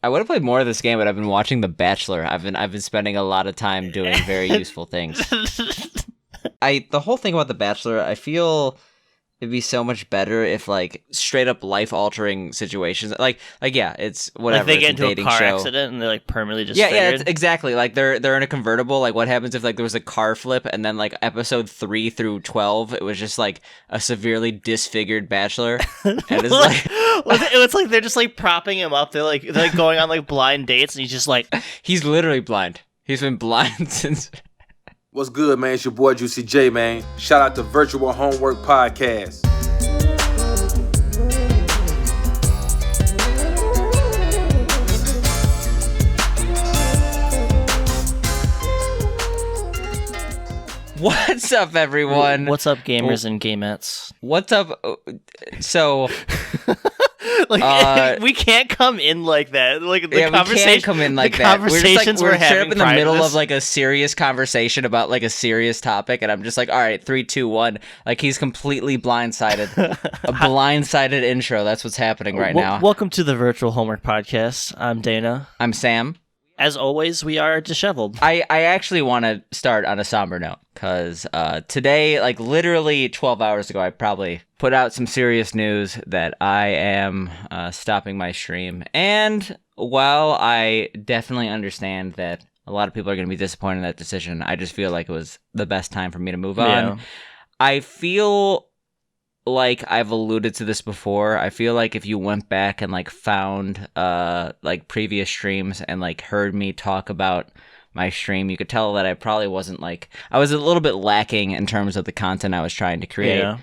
I would have played more of this game, but I've been watching The Bachelor. I've been spending a lot of time doing very useful things. The whole thing about The Bachelor, I feel it'd be so much better if like straight up life altering situations, like yeah, it's whatever. Like they get it's into a car show. accident and they're like permanently disfigured. Yeah, exactly. Like they're in a convertible. Like what happens if like there was a car flip and then like episode 3 through 12, it was just like a severely disfigured Bachelor, and it's like it's like they're just like propping him up. They're like going on like blind dates, and he's just like he's literally blind. He's been blind since. What's good, man? It's your boy Juicy J, man. Shout out to Virtual Homework Podcast. What's up, everyone? What's up, gamers and gamettes? What's up? So, like, we can't come in like that. Like the conversation, we can't come in like that. Conversations we're having up in the middle of like a serious conversation about like a serious topic, and I'm just like, all right, 3, 2, 1. Like he's completely blindsided. A blindsided intro. That's what's happening right now. Welcome to the Virtual Homework Podcast. I'm Dana. I'm Sam. As always, we are disheveled. I actually want to start on a somber note, because today, like literally 12 hours ago, I probably put out some serious news that I am stopping my stream. And while I definitely understand that a lot of people are going to be disappointed in that decision, I just feel like it was the best time for me to move on. Yeah. I feel like I've alluded to this before. I feel like if you went back and like found like previous streams and like heard me talk about my stream, you could tell that I probably wasn't like, I was a little bit lacking in terms of the content I was trying to create. Yeah.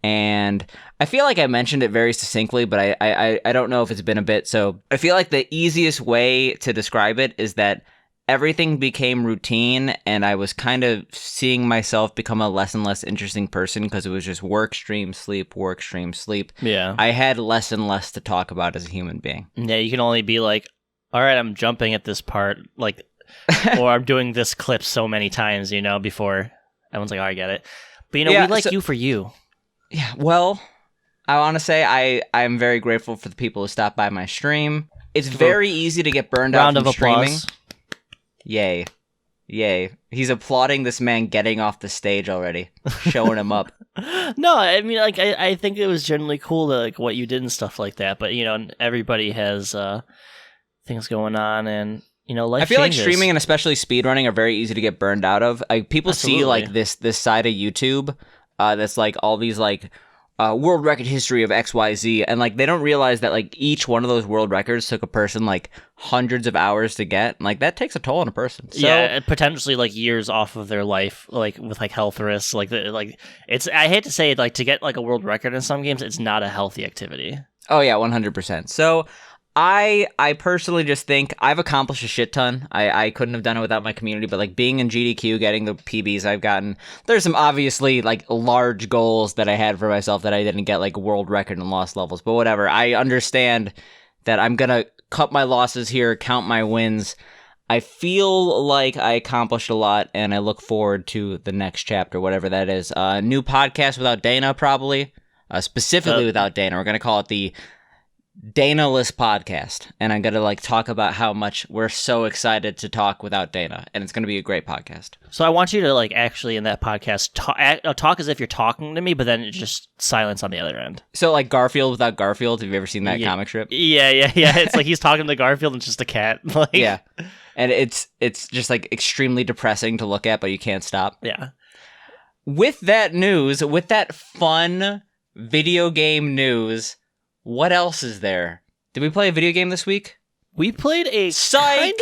And I feel like I mentioned it very succinctly, but I don't know if it's been a bit. So I feel like the easiest way to describe it is that everything became routine, and I was kind of seeing myself become a less and less interesting person because it was just work, stream, sleep, work, stream, sleep. Yeah. I had less and less to talk about as a human being. Yeah, you can only be like, all right, I'm jumping at this part, like, or I'm doing this clip so many times, you know, before everyone's like, oh, I get it. But, you know, we like you for you. Yeah, well, I want to say I'm very grateful for the people who stopped by my stream. It's very easy to get burned out from streaming. Applause. Yay. He's applauding this man getting off the stage already, showing him up. No, I mean, like, I think it was generally cool to, like, what you did and stuff like that, but, you know, everybody has things going on, and, you know, life I feel changes. like streaming and especially speedrunning are very easy to get burned out of. Like, people see, like, this side of YouTube that's, like, all these, like, world record history of XYZ, and like they don't realize that like each one of those world records took a person like hundreds of hours to get, and, like that takes a toll on a person. So, yeah, potentially like years off of their life, like with like health risks, like it's, I hate to say it, like to get like a world record in some games, it's not a healthy activity. Oh yeah, 100%. So I personally just think I've accomplished a shit ton. I couldn't have done it without my community, but like being in GDQ, getting the PBs I've gotten, there's some obviously like large goals that I had for myself that I didn't get, like world record and loss levels, but whatever. I understand that I'm gonna cut my losses here, count my wins. I feel like I accomplished a lot, and I look forward to the next chapter, whatever that is. New podcast without Dana, probably. Specifically without Dana. We're gonna call it the Dana-less podcast, and I'm gonna like talk about how much we're so excited to talk without Dana, and it's gonna be a great podcast. So I want you to like actually in that podcast talk as if you're talking to me, but then it's just silence on the other end. So like Garfield without Garfield. Have you ever seen that comic strip? Yeah. It's like he's talking to Garfield and it's just a cat. Like, yeah, and it's just like extremely depressing to look at, but you can't stop. Yeah. With that news, with that fun video game news. What else is there? Did we play a video game this week? We played a Psych!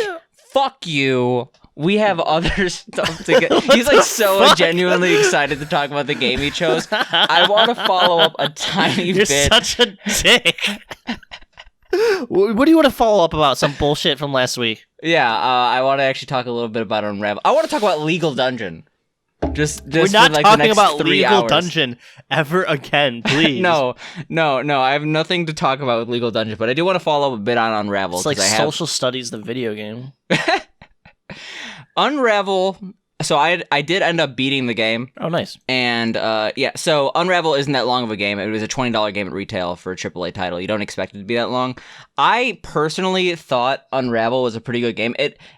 Fuck you. We have other stuff to get. He's like so genuinely excited to talk about the game he chose. I want to follow up a tiny bit. You're such a dick. What do you want to follow up about? Some bullshit from last week? Yeah, I want to actually talk a little bit about Unravel. I want to talk about Legal Dungeon. Just we're not for, like, talking about Legal hours. Dungeon ever again, please. No. I have nothing to talk about with Legal Dungeon, but I do want to follow up a bit on Unravel. It's like Social Studies, the video game. Unravel So I did end up beating the game. Oh, nice. And yeah, so Unravel isn't that long of a game. It was a $20 game at retail for a AAA title. You don't expect it to be that long. I personally thought Unravel was a pretty good game.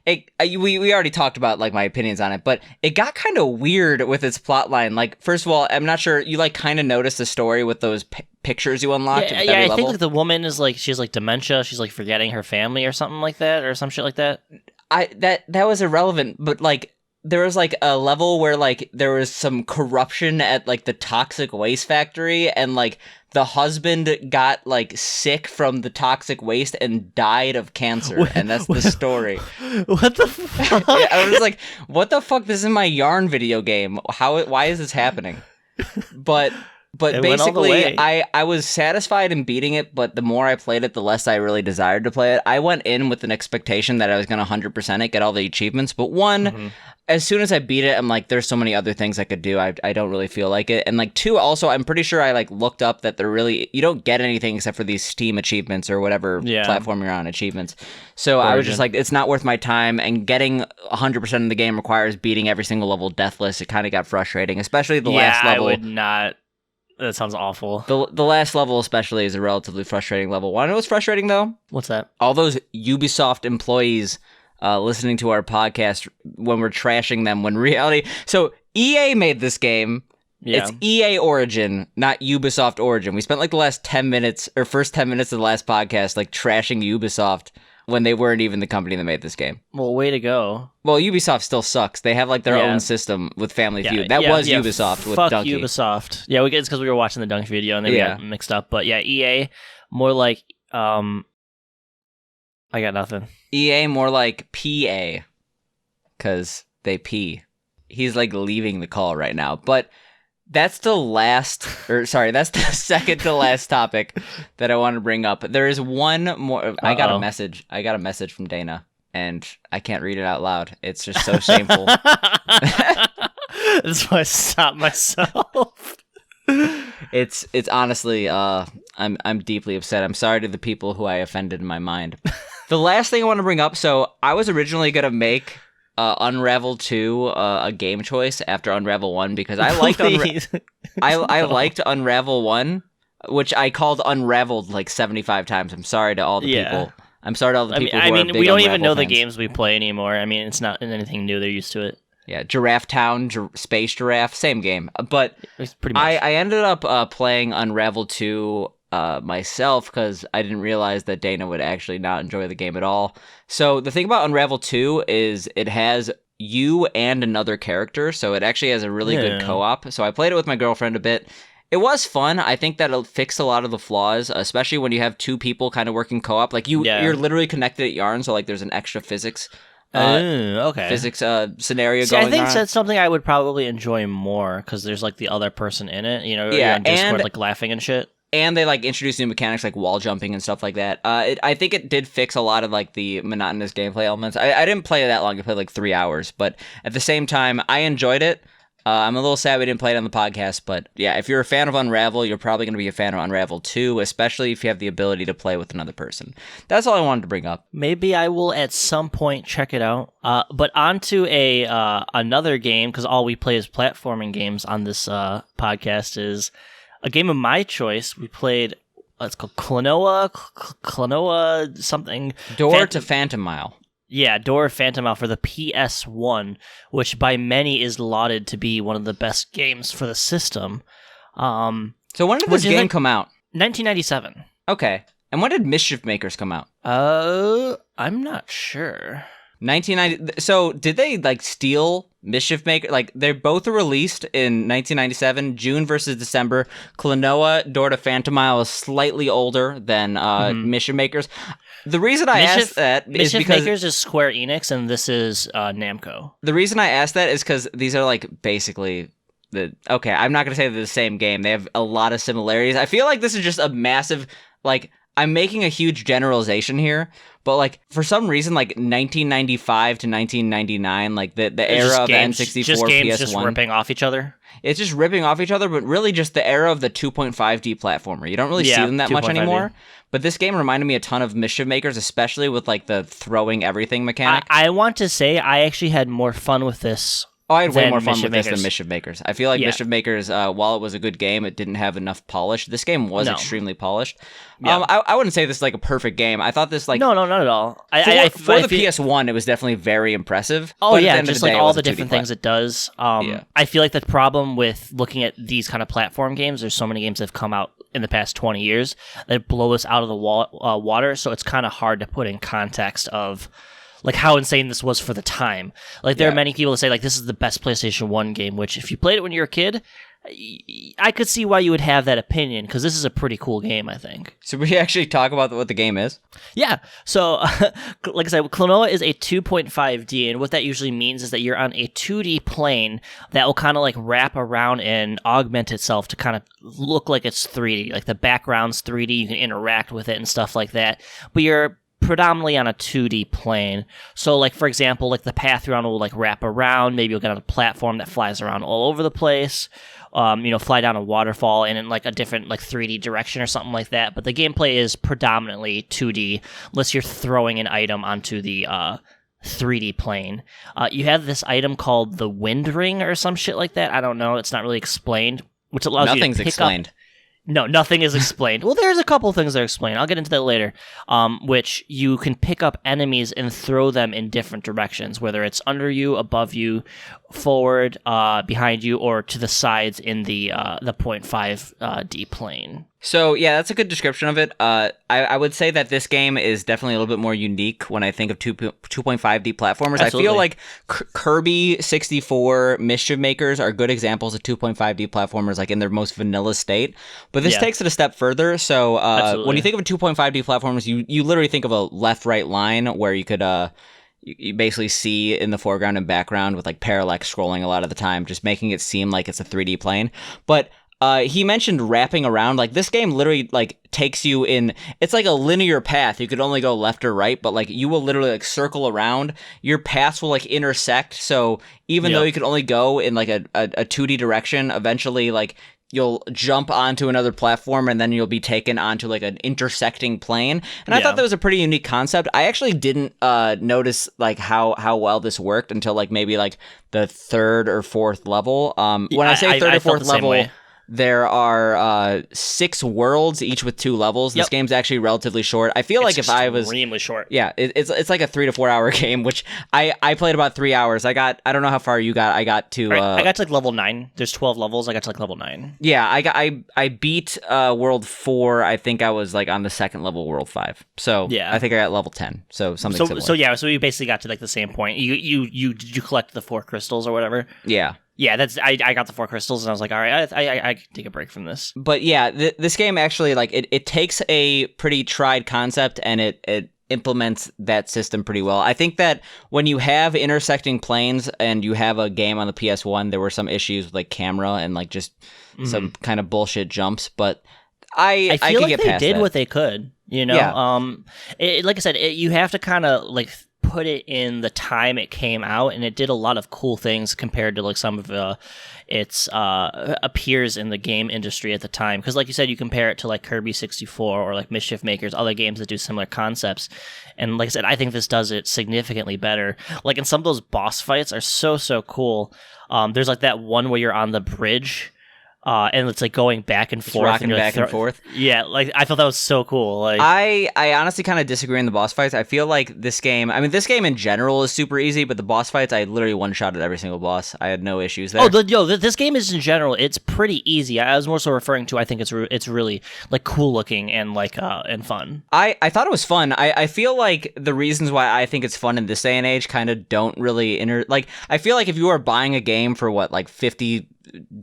We already talked about like my opinions on it, but it got kind of weird with its plot line. Like, first of all, I'm not sure you like kind of noticed the story with those pictures you unlocked. Yeah, I think like the woman is like she's like dementia. She's like forgetting her family or something like that, or some shit like that. That was irrelevant, but like. There was like a level where like there was some corruption at like the toxic waste factory, and like the husband got like sick from the toxic waste and died of cancer, and that's the story. What the fuck? I was like, what the fuck? This is my Yarn video game. Why is this happening? But It went all the basically, way. I was satisfied in beating it, but the more I played it, the less I really desired to play it. I went in with an expectation that I was going to 100% it, get all the achievements, but as soon as I beat it, I'm like, there's so many other things I could do. I don't really feel like it. And like 2, also, I'm pretty sure I like looked up that you don't get anything except for these Steam achievements or whatever platform you're on achievements. So I was just like, it's not worth my time. And getting 100% of the game requires beating every single level deathless. It kind of got frustrating, especially the last level. I would not. That sounds awful. The last level especially is a relatively frustrating level. Want to know what's frustrating though? What's that? All those Ubisoft employees listening to our podcast when we're trashing them when reality. So EA made this game. Yeah. It's EA Origin, not Ubisoft Origin. We spent like the last 10 minutes or first 10 minutes of the last podcast like trashing Ubisoft when they weren't even the company that made this game. Well, way to go. Well, Ubisoft still sucks. They have like their own system with Family Feud. That was Ubisoft with fuck Donkey. Ubisoft. Yeah, it's because we were watching the Dunk video and then we got mixed up. But yeah, EA, more like, I got nothing. EA, more like PA, because they pee. He's like leaving the call right now. But that's that's the second to last topic that I want to bring up. There is one more. I got a message from Dana, and I can't read it out loud. It's just so shameful. That's why I stopped myself. It's honestly, I'm deeply upset. I'm sorry to the people who I offended in my mind. The last thing I want to bring up. So I was originally gonna make Unravel 2 a game choice after Unravel 1 because I liked I liked Unravel 1, which I called Unraveled like 75 times. I'm sorry to all the people. I'm sorry to all the people who are big we don't Unravel even know the fans. games we play anymore. I mean, it's not anything new. They're used to it. Yeah, Giraffe Town, Space Giraffe, same game. But It's pretty much. I ended up playing Unravel 2 myself because I didn't realize that Dana would actually not enjoy the game at all. So the thing about Unravel 2 is it has you and another character, so it actually has a really good co-op. So I played it with my girlfriend a bit. It was fun. I think that it'll fix a lot of the flaws, especially when you have 2 people kind of working co-op. Like you're literally connected at Yarn, so like there's an extra physics scenario going on. I think that's something I would probably enjoy more because there's like the other person in it. You know, you're on Discord like laughing and shit. And they like introduced new mechanics like wall jumping and stuff like that. I think it did fix a lot of like the monotonous gameplay elements. I didn't play it that long. I played like 3 hours, but at the same time, I enjoyed it. I'm a little sad we didn't play it on the podcast, but yeah, if you're a fan of Unravel, you're probably going to be a fan of Unravel 2, especially if you have the ability to play with another person. That's all I wanted to bring up. Maybe I will at some point check it out. But on to another game, because all we play is platforming games on this podcast, is a game of my choice. We played, it's called Klonoa something. Door to Phantomile. Yeah, Door of Phantomile for the PS1, which by many is lauded to be one of the best games for the system. So when did this game come out? 1997. Okay. And when did Mischief Makers come out? I'm not sure. 1990. So did they like steal Mischief Maker? Like they both were released in 1997, June versus December. Klonoa, Door to Phantomile is slightly older than Mischief Makers. The reason I asked that is because Mischief Makers is Square Enix and this is Namco. The reason I asked that is because these are like basically okay, I'm not going to say they're the same game. They have a lot of similarities. I feel like this is just a massive, like, I'm making a huge generalization here, but like for some reason, like 1995 to 1999, like the era of N64, just games PS1, just ripping off each other. It's just ripping off each other, but really just the era of the 2.5D platformer. You don't really see them that much anymore. But this game reminded me a ton of Mischief Makers, especially with like the throwing everything mechanic. I want to say I actually had more fun with this Oh, I had way than more fun Mischief with this than Makers. Mischief Makers. I feel like Yeah. Mischief Makers, while it was a good game, it didn't have enough polish. This game was No. extremely polished. Yeah. I wouldn't say this is like a perfect game. I thought this like No, not at all. for the feel- PS1, it was definitely very impressive. Oh but at yeah, the end of just the day, like it all was the a 2D different things it does. Yeah. I feel like the problem with looking at these kind of platform games, there's so many games that have come out in the past 20 years that blow us out of the water. So it's kind of hard to put in context of like how insane this was for the time. Like there are many people that say like this is the best PlayStation 1 game, which if you played it when you were a kid, I could see why you would have that opinion because this is a pretty cool game, I think. So we actually talk about what the game is. Yeah. So, like I said, Klonoa is a 2.5D, and what that usually means is that you're on a 2D plane that will kind of like wrap around and augment itself to kind of look like it's 3D. Like the background's 3D, you can interact with it and stuff like that. But you're predominantly on a 2D plane. So, like, for example, like the path you're on will like wrap around. Maybe you'll get on a platform that flies around all over the place. Fly down a waterfall and in like a different like 3D direction or something like that. But the gameplay is predominantly 2D unless you're throwing an item onto the 3D plane. You have this item called the Wind Ring or some shit like that. I don't know. It's not really explained, which allows you to Nothing's pick explained. up. No, nothing is explained. Well, there's a couple things that are explained. I'll get into that later. Which you can pick up enemies and throw them in different directions, whether it's under you, above you, forward, behind you, or to the sides in the 0.5D plane. So yeah, that's a good description of it. I would say that this game is definitely a little bit more unique when I think of 2.5D platformers. Absolutely. I feel like Kirby 64, Mischief Makers are good examples of 2.5D platformers, like in their most vanilla state. But this takes it a step further. So when you think of a 2.5D platformers, you literally think of a left-right line where you could you basically see in the foreground and background with like parallax scrolling a lot of the time, just making it seem like it's a 3D plane. But he mentioned wrapping around. Like this game literally like takes you in. It's like a linear path. You could only go left or right, but like you will literally like circle around. Your paths will like intersect. So even though you could only go in like a 2D direction, eventually like you'll jump onto another platform and then you'll be taken onto like an intersecting plane. And I thought that was a pretty unique concept. I actually didn't notice like how well this worked until like maybe like the third or fourth level. When I say third or fourth level, there are 6 worlds, each with 2 levels. This game's actually relatively short. I feel like if I was extremely short, it's like a 3 to 4 hour game, which I played about 3 hours. I don't know how far you got. I got to I got to like level 9. There's 12 levels. I got to like level 9. Yeah, I beat World 4. I think I was like on the second level, World 5. So I think I got level 10. So something similar. So you basically got to like the same point. You collect the 4 crystals or whatever. Yeah. Yeah, I got the 4 crystals and I was like, all right, I can take a break from this. But yeah, this game actually like it takes a pretty tried concept and it implements that system pretty well. I think that when you have intersecting planes and you have a game on the PS1, there were some issues with like camera and like just some kind of bullshit jumps, but I feel could like get they past did that. what they could, you know. Yeah. Like I said, you have to kind of like put it in the time it came out, and it did a lot of cool things compared to like some of its peers in the game industry at the time. Because like you said, you compare it to like Kirby 64 or like Mischief Makers, other games that do similar concepts. And like I said, I think this does it significantly better. Like, and some of those boss fights are so cool. There's like that one where you're on the bridge. And it's like going back and forth, rocking back and forth. Yeah, like I thought that was so cool. Like I honestly kind of disagree on the boss fights. I feel like this game. I mean, this game in general is super easy, but the boss fights, I literally one-shotted every single boss. I had no issues there. This game is in general, it's pretty easy. I was more so referring to. I think it's really like cool looking and like and fun. I thought it was fun. I feel like the reasons why I think it's fun in this day and age kind of don't really like. I feel like if you are buying a game for what like $50,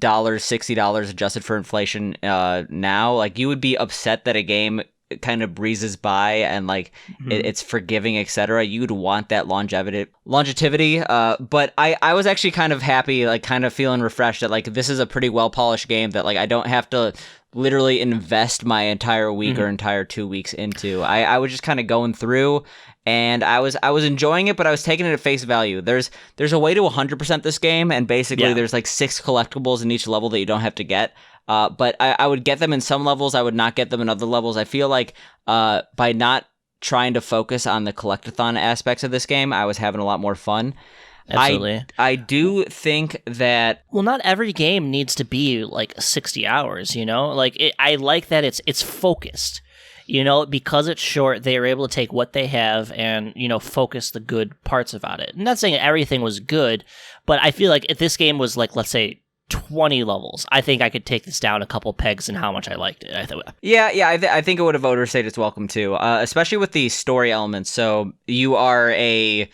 $60 adjusted for inflation now, like you would be upset that a game kind of breezes by and like it's forgiving, etc. You'd want that longevity. But I was actually kind of happy, like kind of feeling refreshed that like this is a pretty well polished game that like I don't have to literally invest my entire week or entire 2 weeks into. I was just kind of going through. And I was enjoying it, but I was taking it at face value. There's a way to 100% this game, and basically there's like 6 collectibles in each level that you don't have to get. But I would get them in some levels. I would not get them in other levels. I feel like by not trying to focus on the collectathon aspects of this game, I was having a lot more fun. Absolutely. I do think that Well, not every game needs to be like 60 hours, you know? I like that it's focused. You know, because it's short, they were able to take what they have and, you know, focus the good parts about it. I'm not saying everything was good, but I feel like if this game was like, let's say, 20 levels, I think I could take this down a couple pegs in how much I liked it. I think it would have overstayed its welcome too, especially with the story elements. So you are a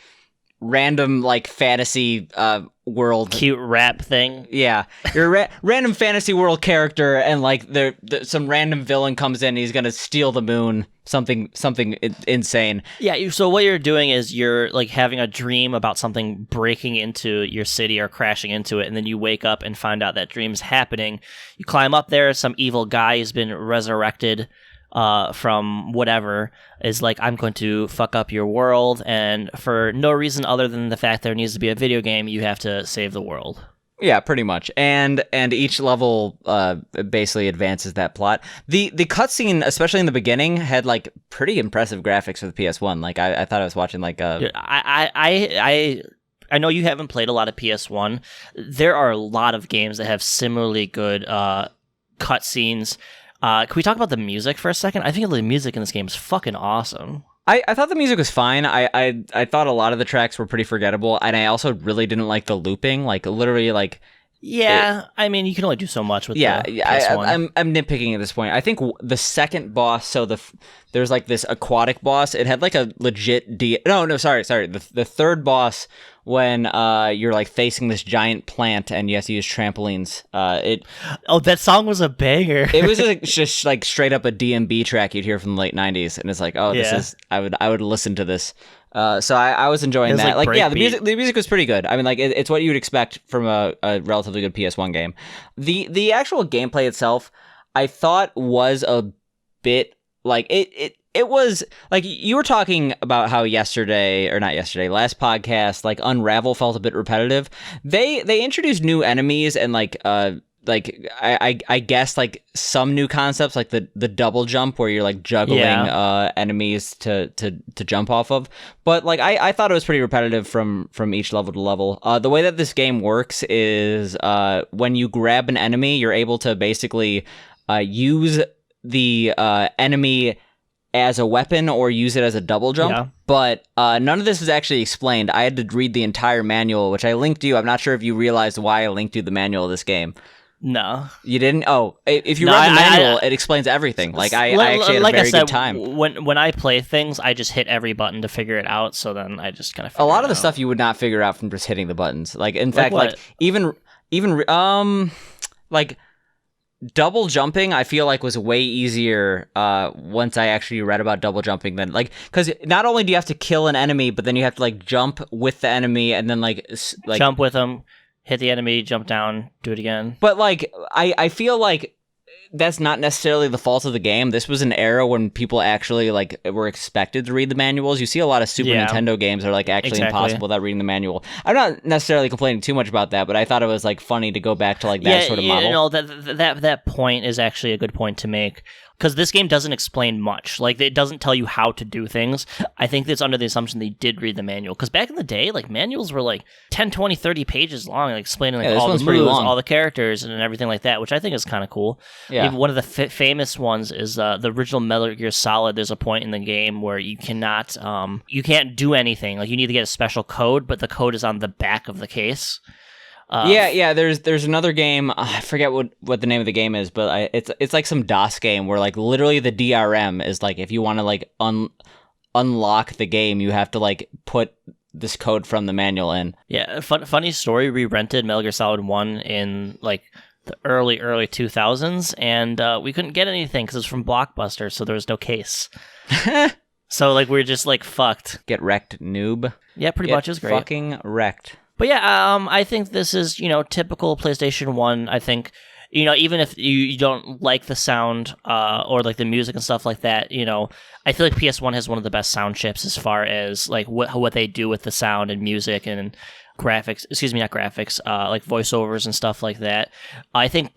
random like fantasy world Cute rap thing. Yeah, you're a random fantasy world character, and like some random villain comes in, and he's gonna steal the moon, something insane. Yeah, so what you're doing is you're like having a dream about something breaking into your city or crashing into it, and then you wake up and find out that dream's happening. You climb up there, some evil guy has been resurrected from whatever, is like, I'm going to fuck up your world, and for no reason other than the fact there needs to be a video game, you have to save the world. Yeah, pretty much. And each level basically advances that plot. The cutscene, especially in the beginning, had like pretty impressive graphics for the PS1. Like I thought I was watching like a... I know you haven't played a lot of PS1. There are a lot of games that have similarly good cutscenes. Can we talk about the music for a second? I think the music in this game is fucking awesome. I thought the music was fine. I thought a lot of the tracks were pretty forgettable, and I also really didn't like the looping. Like literally, like I mean, you can only do so much with the PS1. I'm nitpicking at this point. I think the second boss, so there's like this aquatic boss. It had like a legit sorry. The third boss, when you're like facing this giant plant and you have to use trampolines. That song was a banger. It was just like straight up a DMB track you'd hear from the late 90s, and it's like, this is I would listen to this. So I was enjoying that. Like the music was pretty good. I mean, like it's what you would expect from a relatively good PS1 game. The actual gameplay itself, I thought was a bit like it was like you were talking about how last podcast, like Unravel felt a bit repetitive. They introduced new enemies and I guess like some new concepts, like the double jump where you're like juggling enemies to jump off of. But like I thought it was pretty repetitive from each level to level. The way that this game works is when you grab an enemy, you're able to basically use the enemy as a weapon or use it as a double jump. Yeah. But none of this is actually explained. I had to read the entire manual, which I linked to you. I'm not sure if you realized why I linked you the manual of this game. No. You didn't? Oh, if you read the manual, it explains everything. Like, I actually had a very good time. When I play things, I just hit every button to figure it out, so then I just kind of a lot of the stuff you would not figure out from just hitting the buttons. Like, in fact, like, even like, double jumping, I feel like was way easier once I actually read about double jumping than like, because not only do you have to kill an enemy, but then you have to like jump with the enemy and then like jump with them, hit the enemy, jump down, do it again. But like I feel like that's not necessarily the fault of the game. This was an era when people actually like were expected to read the manuals. You see a lot of Super Nintendo games that are like actually impossible without reading the manual. I'm not necessarily complaining too much about that, but I thought it was like funny to go back to like that sort of model. You know, that point is actually a good point to make. Because this game doesn't explain much. Like, it doesn't tell you how to do things. I think that's under the assumption they did read the manual. Because back in the day, like, manuals were like 10, 20, 30 pages long, like, explaining like all the moves, all the characters, and everything like that, which I think is kind of cool. Yeah. Even one of the famous ones is the original Metal Gear Solid. There's a point in the game where you cannot, you can't do anything. Like, you need to get a special code, but the code is on the back of the case. There's another game. I forget what the name of the game is, but it's like some DOS game where like literally the DRM is like if you want to like unlock the game, you have to like put this code from the manual in. Yeah, funny story. We rented Metal Gear Solid 1 in like the early 2000s, and we couldn't get anything because it was from Blockbuster, so there was no case. So like we're just like fucked. Get wrecked, noob. Yeah, pretty much. It was great. Fucking wrecked. But yeah, I think this is, typical PlayStation 1. I think, even if you don't like the sound or like the music and stuff like that, I feel like PS1 has one of the best sound chips as far as like what they do with the sound and music and graphics, not graphics, like voiceovers and stuff like that. I think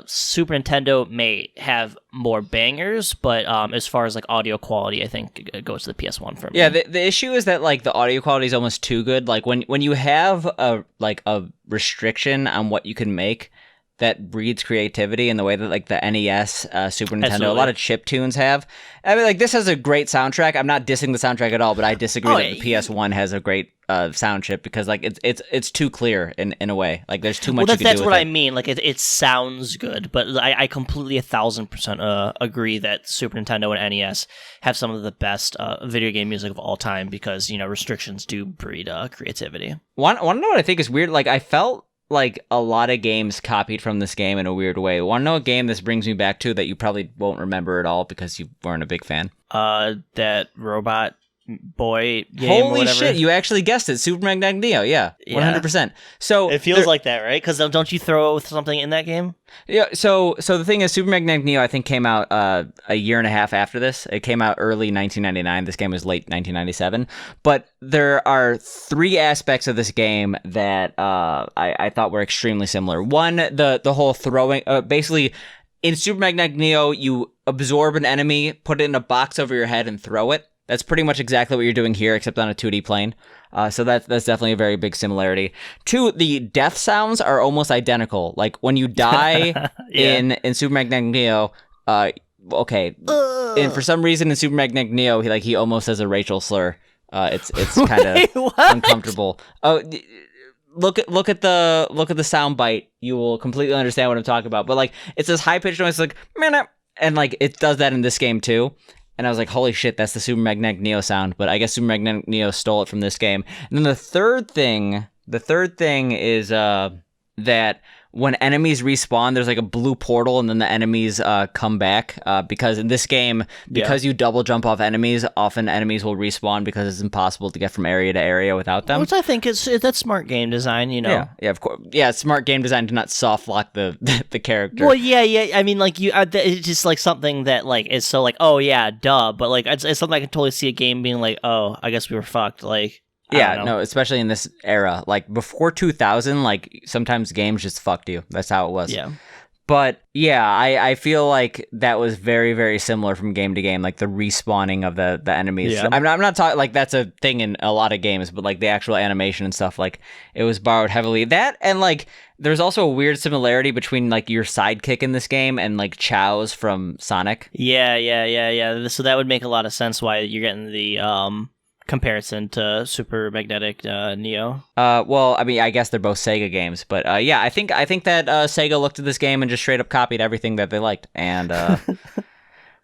Super Nintendo may have more bangers, but as far as like audio quality, I think it goes to the PS1 for me. Yeah, the issue is that like the audio quality is almost too good. Like when you have a restriction on what you can make, that breeds creativity in the way that like the NES, Super Nintendo, Absolutely. a lot of chiptunes have. I mean, like this has a great soundtrack. I'm not dissing the soundtrack at all, but I disagree that the PS1 has a great sound chip because like it's too clear in a way. Like there's too much. Well, you can that's do what with I mean. Like it sounds good, but I completely 1,000% agree that Super Nintendo and NES have some of the best video game music of all time because restrictions do breed creativity. Want to know what I think is weird? Like I felt like a lot of games copied from this game in a weird way. Want to know a game this brings me back to that you probably won't remember at all because you weren't a big fan? That robot boy game. Holy shit! You actually guessed it. Super Magnetic Neo. Yeah, 100%. So it feels like that, right? Because don't you throw something in that game? Yeah. So the thing is, Super Magnetic Neo I think came out a year and a half after this. It came out early 1999. This game was late 1997. But there are three aspects of this game that I thought were extremely similar. One, the whole throwing. Basically, in Super Magnetic Neo, you absorb an enemy, put it in a box over your head, and throw it. That's pretty much exactly what you're doing here, except on a 2D plane. So that's definitely a very big similarity. Two, the death sounds are almost identical. Like when you die in Super Magnetic Neo, okay, and for some reason in Super Magnetic Neo, he almost has a racial slur. It's kind of uncomfortable. Oh, look at the sound bite. You will completely understand what I'm talking about. But like it's this high pitched noise, like man, and like it does that in this game too. And I was like, holy shit, that's the Super Magnetic Neo sound. But I guess Super Magnetic Neo stole it from this game. And then the third thing is that when enemies respawn, there's like a blue portal, and then the enemies come back. Because in this game, because you double jump off enemies, often enemies will respawn because it's impossible to get from area to area without them. Which I think that's smart game design, Yeah, of course. Yeah, smart game design to not soft lock the character. Well, yeah. I mean, like it's just like something that like is so like, oh yeah, duh. But like it's something I can totally see a game being like, oh, I guess we were fucked. Like. Yeah, no, especially in this era. Like, before 2000, like, sometimes games just fucked you. That's how it was. Yeah. But, yeah, I feel like that was very, very similar from game to game, like, the respawning of the enemies. Yeah. I'm not talking, like, that's a thing in a lot of games, but, like, the actual animation and stuff, like, it was borrowed heavily. That, and, like, there's also a weird similarity between, like, your sidekick in this game and, like, Chow's from Sonic. Yeah. So that would make a lot of sense why you're getting the, comparison to Super Magnetic Neo. Well, I mean, I guess they're both Sega games, but yeah, I think that Sega looked at this game and just straight up copied everything that they liked, and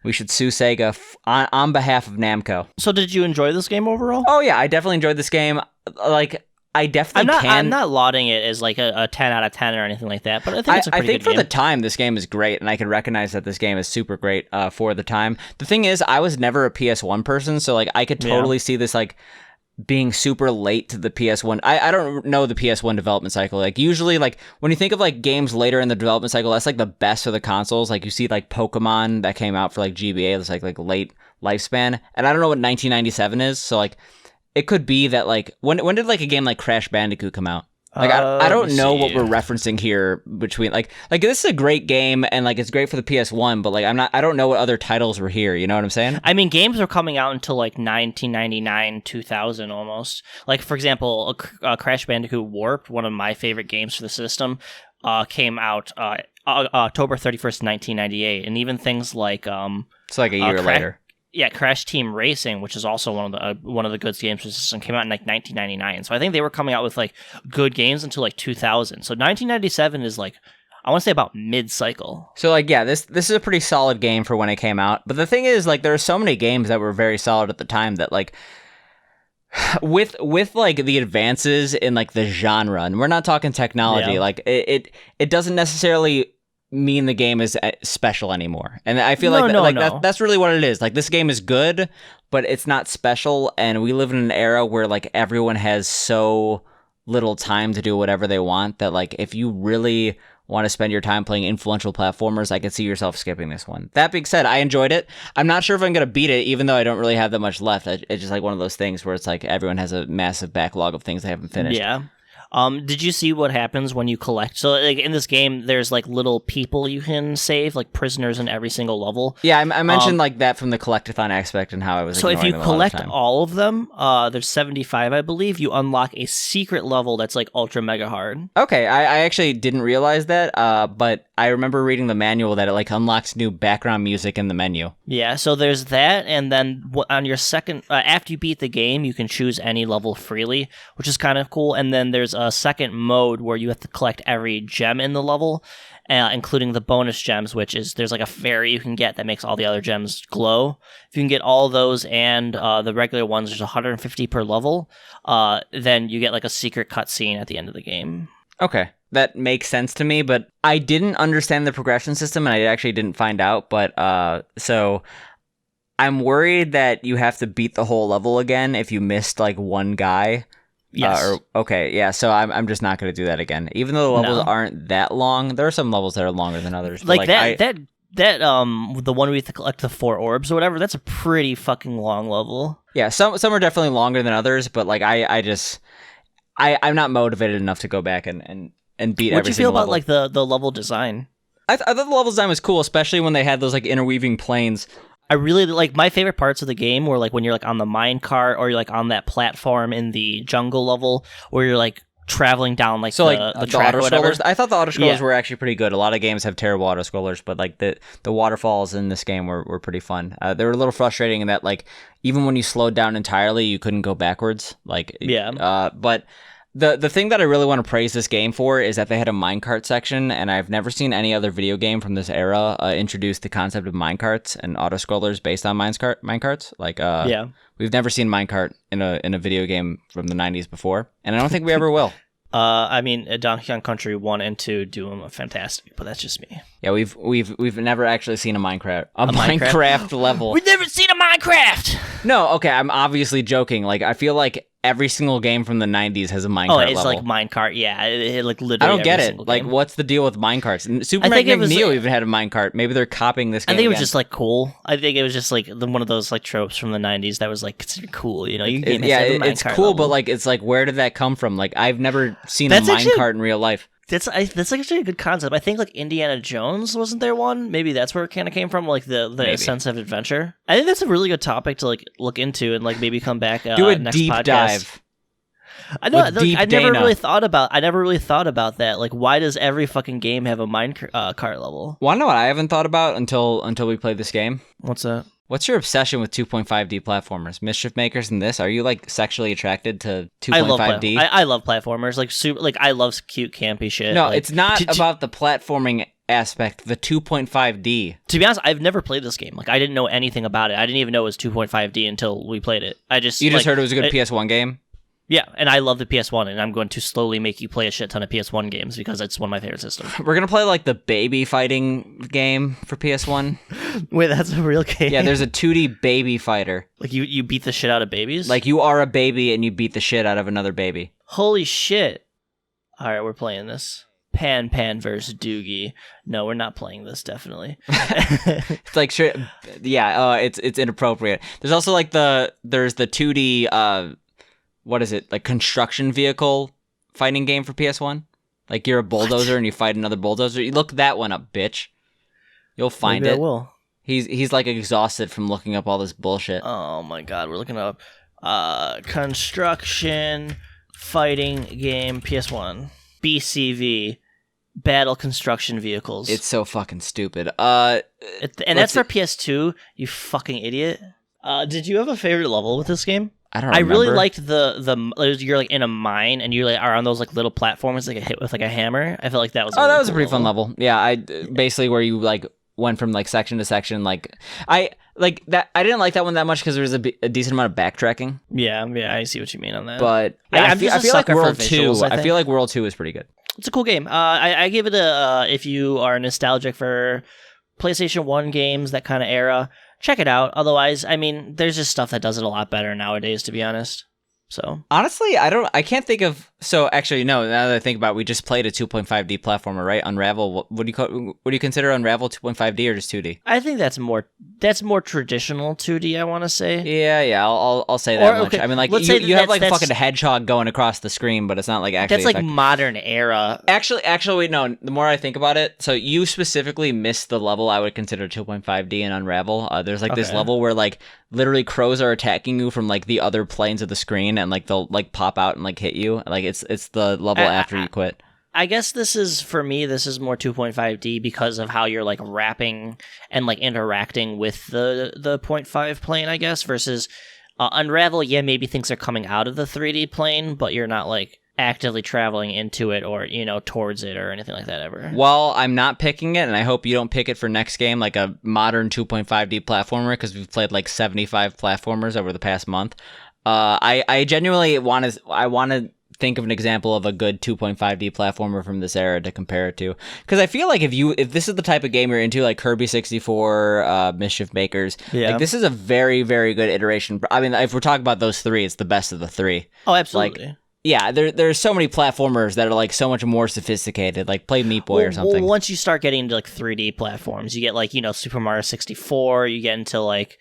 we should sue Sega on behalf of Namco. So, did you enjoy this game overall? Oh yeah, I definitely enjoyed this game. Like, I definitely I'm not lauding it as like a 10 out of 10 or anything like that, but I think it's a pretty good game. For the time, this game is great, and I can recognize that this game is super great for the time. The thing is, I was never a PS1 person, so like I could totally see this like being super late to the PS1. I don't know the PS1 development cycle. Like usually, like when you think of like games later in the development cycle, that's like the best for the consoles. Like you see like Pokemon that came out for like GBA, it's like late lifespan, and I don't know what 1997 is, so like. It could be that, like, when did, like, a game like Crash Bandicoot come out? Like, I don't know what we're referencing here between, like, this is a great game, and, like, it's great for the PS1, but, like, I don't know what other titles were here, you know what I'm saying? I mean, games are coming out until, like, 1999, 2000 almost. Like, for example, Crash Bandicoot Warped, one of my favorite games for the system, came out October 31st, 1998, and even things like... it's like a year later. Yeah, Crash Team Racing, which is also one of the good games for the system, came out in like 1999. So I think they were coming out with like good games until like 2000. So 1997 is like, I want to say about mid-cycle. So like, yeah, this is a pretty solid game for when it came out. But the thing is, like, there are so many games that were very solid at the time that like, with like the advances in like the genre, and we're not talking technology, like it doesn't necessarily mean the game is special anymore, and I feel that's really what it is. Like, this game is good, but it's not special, and we live in an era where like everyone has so little time to do whatever they want that like if you really want to spend your time playing influential platformers, I could see yourself skipping this one. That being said, I enjoyed it. I'm not sure if I'm gonna beat it, even though I don't really have that much left. It's just like one of those things where it's like everyone has a massive backlog of things they haven't finished. Yeah. Did you see what happens when you collect? So, like in this game, there's like little people you can save, like prisoners in every single level. Yeah, I mentioned like that from the collectathon aspect and how I was. So if you them collect all, all of them, there's 75, I believe. You unlock a secret level that's like ultra mega hard. Okay, I actually didn't realize that, but I remember reading the manual that it like unlocks new background music in the menu. Yeah, so there's that, and then on your second, after you beat the game, you can choose any level freely, which is kind of cool. And then there's a second mode where you have to collect every gem in the level, including the bonus gems, which is there's like a fairy you can get that makes all the other gems glow. If you can get all those and the regular ones, there's 150 per level, then you get like a secret cutscene at the end of the game. Okay, that makes sense to me, but I didn't understand the progression system, and I actually didn't find out, but so I'm worried that you have to beat the whole level again if you missed like one guy. Yes. Okay, yeah, so I'm just not going to do that again. Even though the levels aren't that long, there are some levels that are longer than others. Like that the one where you have to collect the 4 orbs or whatever, that's a pretty fucking long level. Yeah, some are definitely longer than others, but like I'm not motivated enough to go back and beat every single level. What'd you feel about like the level design? I thought the level design was cool, especially when they had those like interweaving planes. I really like my favorite parts of the game were like when you're like on the mine cart or you're like on that platform in the jungle level where you're like traveling down like the track or whatever. I thought the auto-scrollers were actually pretty good. A lot of games have terrible auto-scrollers, but like the waterfalls in this game were pretty fun. They were a little frustrating in that like even when you slowed down entirely, you couldn't go backwards. Like but the thing that I really want to praise this game for is that they had a minecart section, and I've never seen any other video game from this era introduce the concept of minecarts and auto-scrollers based on minecarts. Like, we've never seen minecart in a video game from the 90s before, and I don't think we ever will. I mean, Donkey Kong Country 1 and 2 do them fantastic, but that's just me. Yeah, we've never actually seen a Minecraft level. We've never seen a Minecraft! No, okay, I'm obviously joking. Like, I feel like every single game from the 90s has a minecart level. Oh, it's like minecart, yeah. It like literally I don't get it. Game. Like, what's the deal with minecarts? And Super Mario Neo even had a minecart. Maybe they're copying this game I think it was again. just like cool. I think it was just like one of those like tropes from the 90s that was like considered cool, you know? It's cool, but like, it's like, where did that come from? Like, I've never seen a minecart in real life. That's actually a good concept. I think like Indiana Jones, wasn't there one? Maybe that's where it kind of came from, like the sense of adventure. I think that's a really good topic to like look into and like maybe come back do a next deep podcast. dive. I know. I never really thought about that. Like, why does every fucking game have a minecart level? Want to know what I haven't thought about until we played this game? What's that? What's your obsession with 2.5D platformers? Mischief Makers in this? Are you like sexually attracted to 2.5D? I love platformers. Like super. Like I love cute campy shit. No, like, it's not about the platforming aspect. The 2.5D. To be honest, I've never played this game. Like I didn't know anything about it. I didn't even know it was 2.5D until we played it. You just heard it was a good PS1 game. Yeah, and I love the PS1, and I'm going to slowly make you play a shit ton of PS1 games because it's one of my favorite systems. We're going to play, like, the baby fighting game for PS1. Wait, that's a real game? Yeah, there's a 2D baby fighter. Like, you beat the shit out of babies? Like, you are a baby, and you beat the shit out of another baby. Holy shit. Alright, we're playing this. Pan versus Doogie. No, we're not playing this, definitely. It's like, it's inappropriate. There's also, like, there's the 2D, what is it? Like construction vehicle fighting game for PS1? Like you're a bulldozer and you fight another bulldozer. You look that one up, bitch. You'll find Maybe it. I will. He's like exhausted from looking up all this bullshit. Oh my god, we're looking up construction fighting game PS1 BCV battle construction vehicles. It's so fucking stupid. And that's for PS2. You fucking idiot. Did you have a favorite level with this game? I don't remember. I really liked you're like in a mine and you like are on those like little platforms like hit with like a hammer. I felt like that was that was a pretty fun level. Yeah, basically where you like went from like section to section. Like I didn't like that one that much because there was a decent amount of backtracking. Yeah, I see what you mean on that. But I feel like World 2. I feel like World 2 is pretty good. It's a cool game. I give it a if you are nostalgic for PlayStation 1 games, that kind of era. Check it out. Otherwise, I mean, there's just stuff that does it a lot better nowadays, to be honest. So honestly, I can't think of So actually, no. Now that I think about it, we just played a 2.5D platformer, right? Unravel. What do you consider Unravel 2.5D or just 2D? I think that's more traditional 2D. I want to say. Yeah. I'll say that much. Okay, I mean, like let's say you have like a that's fucking hedgehog going across the screen, but it's not like actually. That's like modern era. Actually, wait, no. The more I think about it, so you specifically missed the level I would consider 2.5D in Unravel. There's like this level where like literally crows are attacking you from like the other planes of the screen, and like they'll like pop out and like hit you. Like it's the level after you quit. I guess this is more 2.5D because of how you're like wrapping and like interacting with the 0.5 plane, I guess, versus Unravel. Yeah, maybe things are coming out of the 3D plane, but you're not like actively traveling into it or, towards it or anything like that ever. Well, I'm not picking it, and I hope you don't pick it for next game, like a modern 2.5D platformer, because we've played like 75 platformers over the past month. I genuinely want to think of an example of a good 2.5D platformer from this era to compare it to, because I feel like if this is the type of game you're into, like Kirby 64, Mischief Makers, like this is a very, very good iteration. I mean, if we're talking about those three, it's the best of the three. Oh, absolutely. Like, yeah, there's so many platformers that are like so much more sophisticated. Like play Meat Boy or something. Well, once you start getting into like 3D platforms, you get like Super Mario 64. You get into like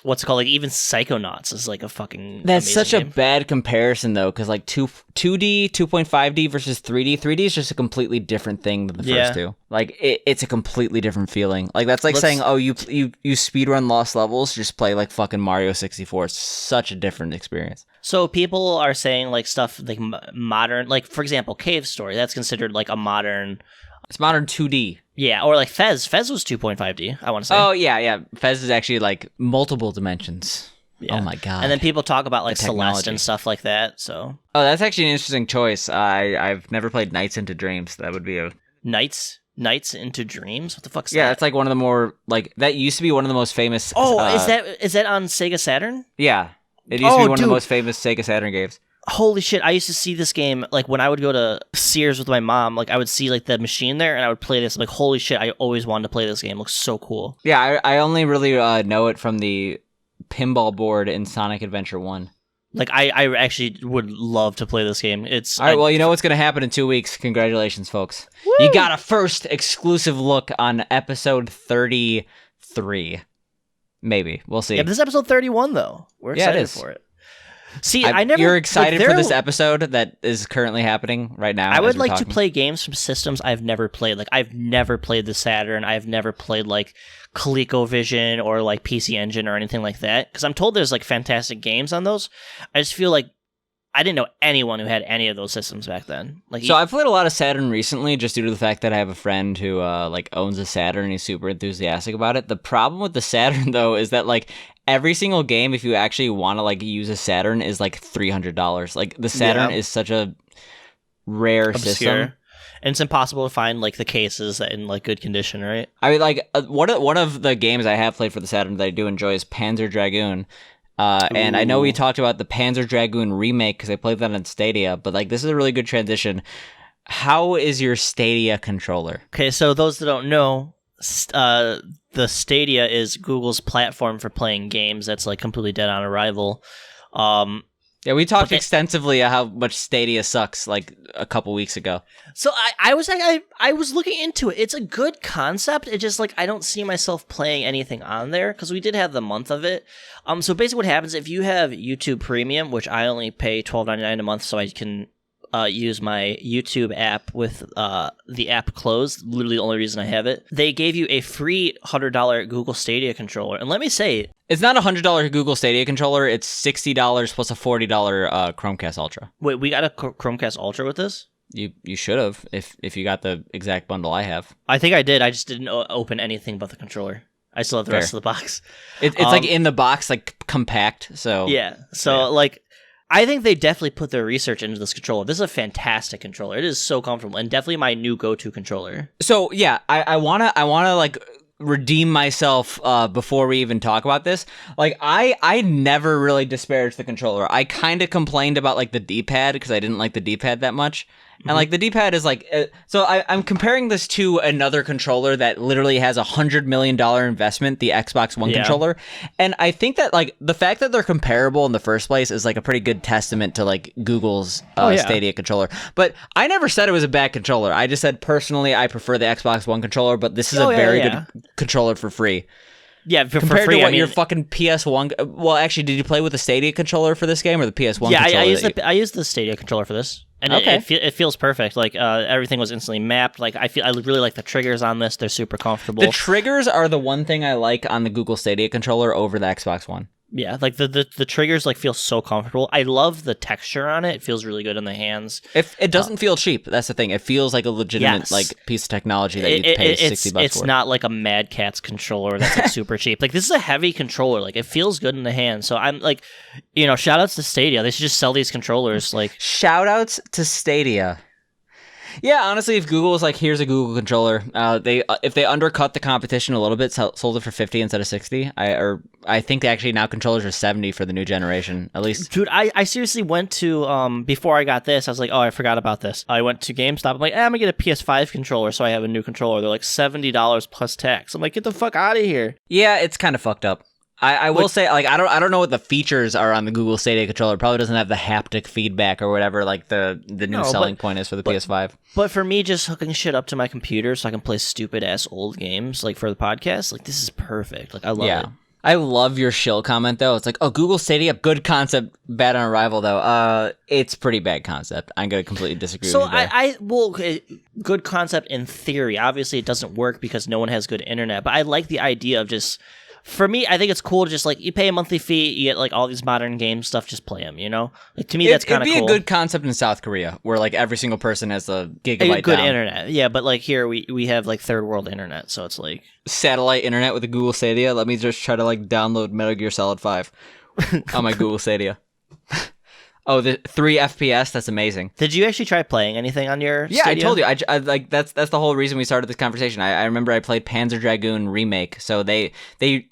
what's it called, like even Psychonauts is like a fucking. That's such game. a bad comparison though, because like 2D, 2.5D versus 3D. 3D is just a completely different thing than the first two. Like it's a completely different feeling. Like that's like saying, oh, you speedrun Lost Levels, just play like fucking Mario 64. It's such a different experience. So people are saying like stuff like modern, like for example, Cave Story. That's considered like a modern. It's modern 2D. Yeah, or like Fez. Fez was 2.5D, I want to say. Oh, yeah. Fez is actually like multiple dimensions. Yeah. Oh my god. And then people talk about like Celeste and stuff like that, so. Oh, that's actually an interesting choice. I've never played Nights into Dreams. That would be a... Nights into Dreams? What the fuck's that? Yeah, it's like one of the more, like, that used to be one of the most famous... Oh, is that on Sega Saturn? Yeah. It used to be one of the most famous Sega Saturn games. Holy shit, I used to see this game, like, when I would go to Sears with my mom, like, I would see, like, the machine there, and I would play this, like, holy shit, I always wanted to play this game. It looks so cool. Yeah, I only really know it from the pinball board in Sonic Adventure 1. Like, I actually would love to play this game. It's... All right, well, you know what's going to happen in 2 weeks. Congratulations, folks. Woo! You got a first exclusive look on episode 33. Maybe. We'll see. Yeah, but this is episode 31, though. We're excited for it. See, You're excited for this episode that is currently happening right now? I would like to play games from systems I've never played. Like, I've never played the Saturn. I've never played, like, ColecoVision or, like, PC Engine or anything like that. Because I'm told there's, like, fantastic games on those. I just feel like I didn't know anyone who had any of those systems back then. Like, so I've played a lot of Saturn recently just due to the fact that I have a friend who, like, owns a Saturn and he's super enthusiastic about it. The problem with the Saturn, though, is that, like, every single game, if you actually want to like use a Saturn, is like $300. Like the Saturn is such a rare system, and it's impossible to find like the cases that in like good condition, right? I mean, like one of the games I have played for the Saturn that I do enjoy is Panzer Dragoon. And I know we talked about the Panzer Dragoon remake because I played that on Stadia, but like this is a really good transition. How is your Stadia controller? Okay, so those that don't know, the Stadia is Google's platform for playing games that's like completely dead on arrival. Yeah, we talked extensively how much Stadia sucks like a couple weeks ago. So I was looking into it. It's a good concept. It's just like I don't see myself playing anything on there because we did have the month of it. So basically, what happens if you have YouTube Premium, which I only pay $12.99 a month, so I can use my YouTube app with the app closed. Literally the only reason I have it. They gave you a free $100 Google Stadia controller. And let me say... It's not a $100 Google Stadia controller. It's $60 plus a $40 Chromecast Ultra. Wait, we got a Chromecast Ultra with this? You should have if you got the exact bundle I have. I think I did. I just didn't open anything but the controller. I still have the rest of the box. It's like in the box, like compact. So yeah. So like... I think they definitely put their research into this controller. This is a fantastic controller. It is so comfortable and definitely my new go-to controller. So yeah, I wanna like redeem myself before we even talk about this. Like I never really disparaged the controller. I kind of complained about like the D-pad because I didn't like the D-pad that much. And like the D-pad is like, so I'm comparing this to another controller that literally has $100 million investment, the Xbox One controller. And I think that like the fact that they're comparable in the first place is like a pretty good testament to like Google's Stadia controller. But I never said it was a bad controller. I just said personally I prefer the Xbox One controller, but this is a very good controller for free. Yeah, compared for free, to what your fucking PS1. Well, actually, did you play with the Stadia controller for this game or the PS1? Yeah, controller? I used the Stadia controller for this, and okay. it feels perfect. Like everything was instantly mapped. Like I really like the triggers on this. They're super comfortable. The triggers are the one thing I like on the Google Stadia controller over the Xbox One. Yeah, like the triggers like feel so comfortable. I love the texture on it. It feels really good in the hands. If it doesn't feel cheap, that's the thing. It feels like a legitimate like piece of technology that you'd pay $60 for. It's not like a Mad Catz controller that's like super cheap. Like this is a heavy controller. Like it feels good in the hand. So I'm like, shout outs to Stadia. They should just sell these controllers. Like shout outs to Stadia. Yeah, honestly, if Google was like, here's a Google controller, if they undercut the competition a little bit, sold it for $50 instead of $60. I think actually now controllers are $70 for the new generation, at least. Dude, I seriously went to before I got this, I was like, oh, I forgot about this. I went to GameStop. I'm like, I'm gonna get a PS5 controller, so I have a new controller. They're like $70 plus tax. I'm like, get the fuck out of here. Yeah, it's kind of fucked up. I will say, like, I don't know what the features are on the Google Stadia controller. It probably doesn't have the haptic feedback or whatever, like the new selling point is for the PS5. But for me, just hooking shit up to my computer so I can play stupid ass old games, like for the podcast, like this is perfect. Like I love it. I love your shill comment though. It's like, oh, Google Stadia, good concept, bad on arrival though. It's pretty bad concept. I'm gonna completely disagree with you there. Good concept in theory. Obviously, it doesn't work because no one has good internet. But I like the idea of just. For me, I think it's cool to just, like, you pay a monthly fee, you get, like, all these modern game stuff, just play them, Like, to me, that's kind of cool. It'd be a good concept in South Korea, where, like, every single person has a gigabyte good down. internet. Yeah, but, like, here, we have, like, third world internet, so it's, like... Satellite internet with the Google Stadia? Let me just try to, like, download Metal Gear Solid 5 on my Google Stadia. Oh, the 3 FPS? That's amazing. Did you actually try playing anything on your Yeah, Stadia? I told you. I like that's the whole reason we started this conversation. I remember I played Panzer Dragoon Remake. So they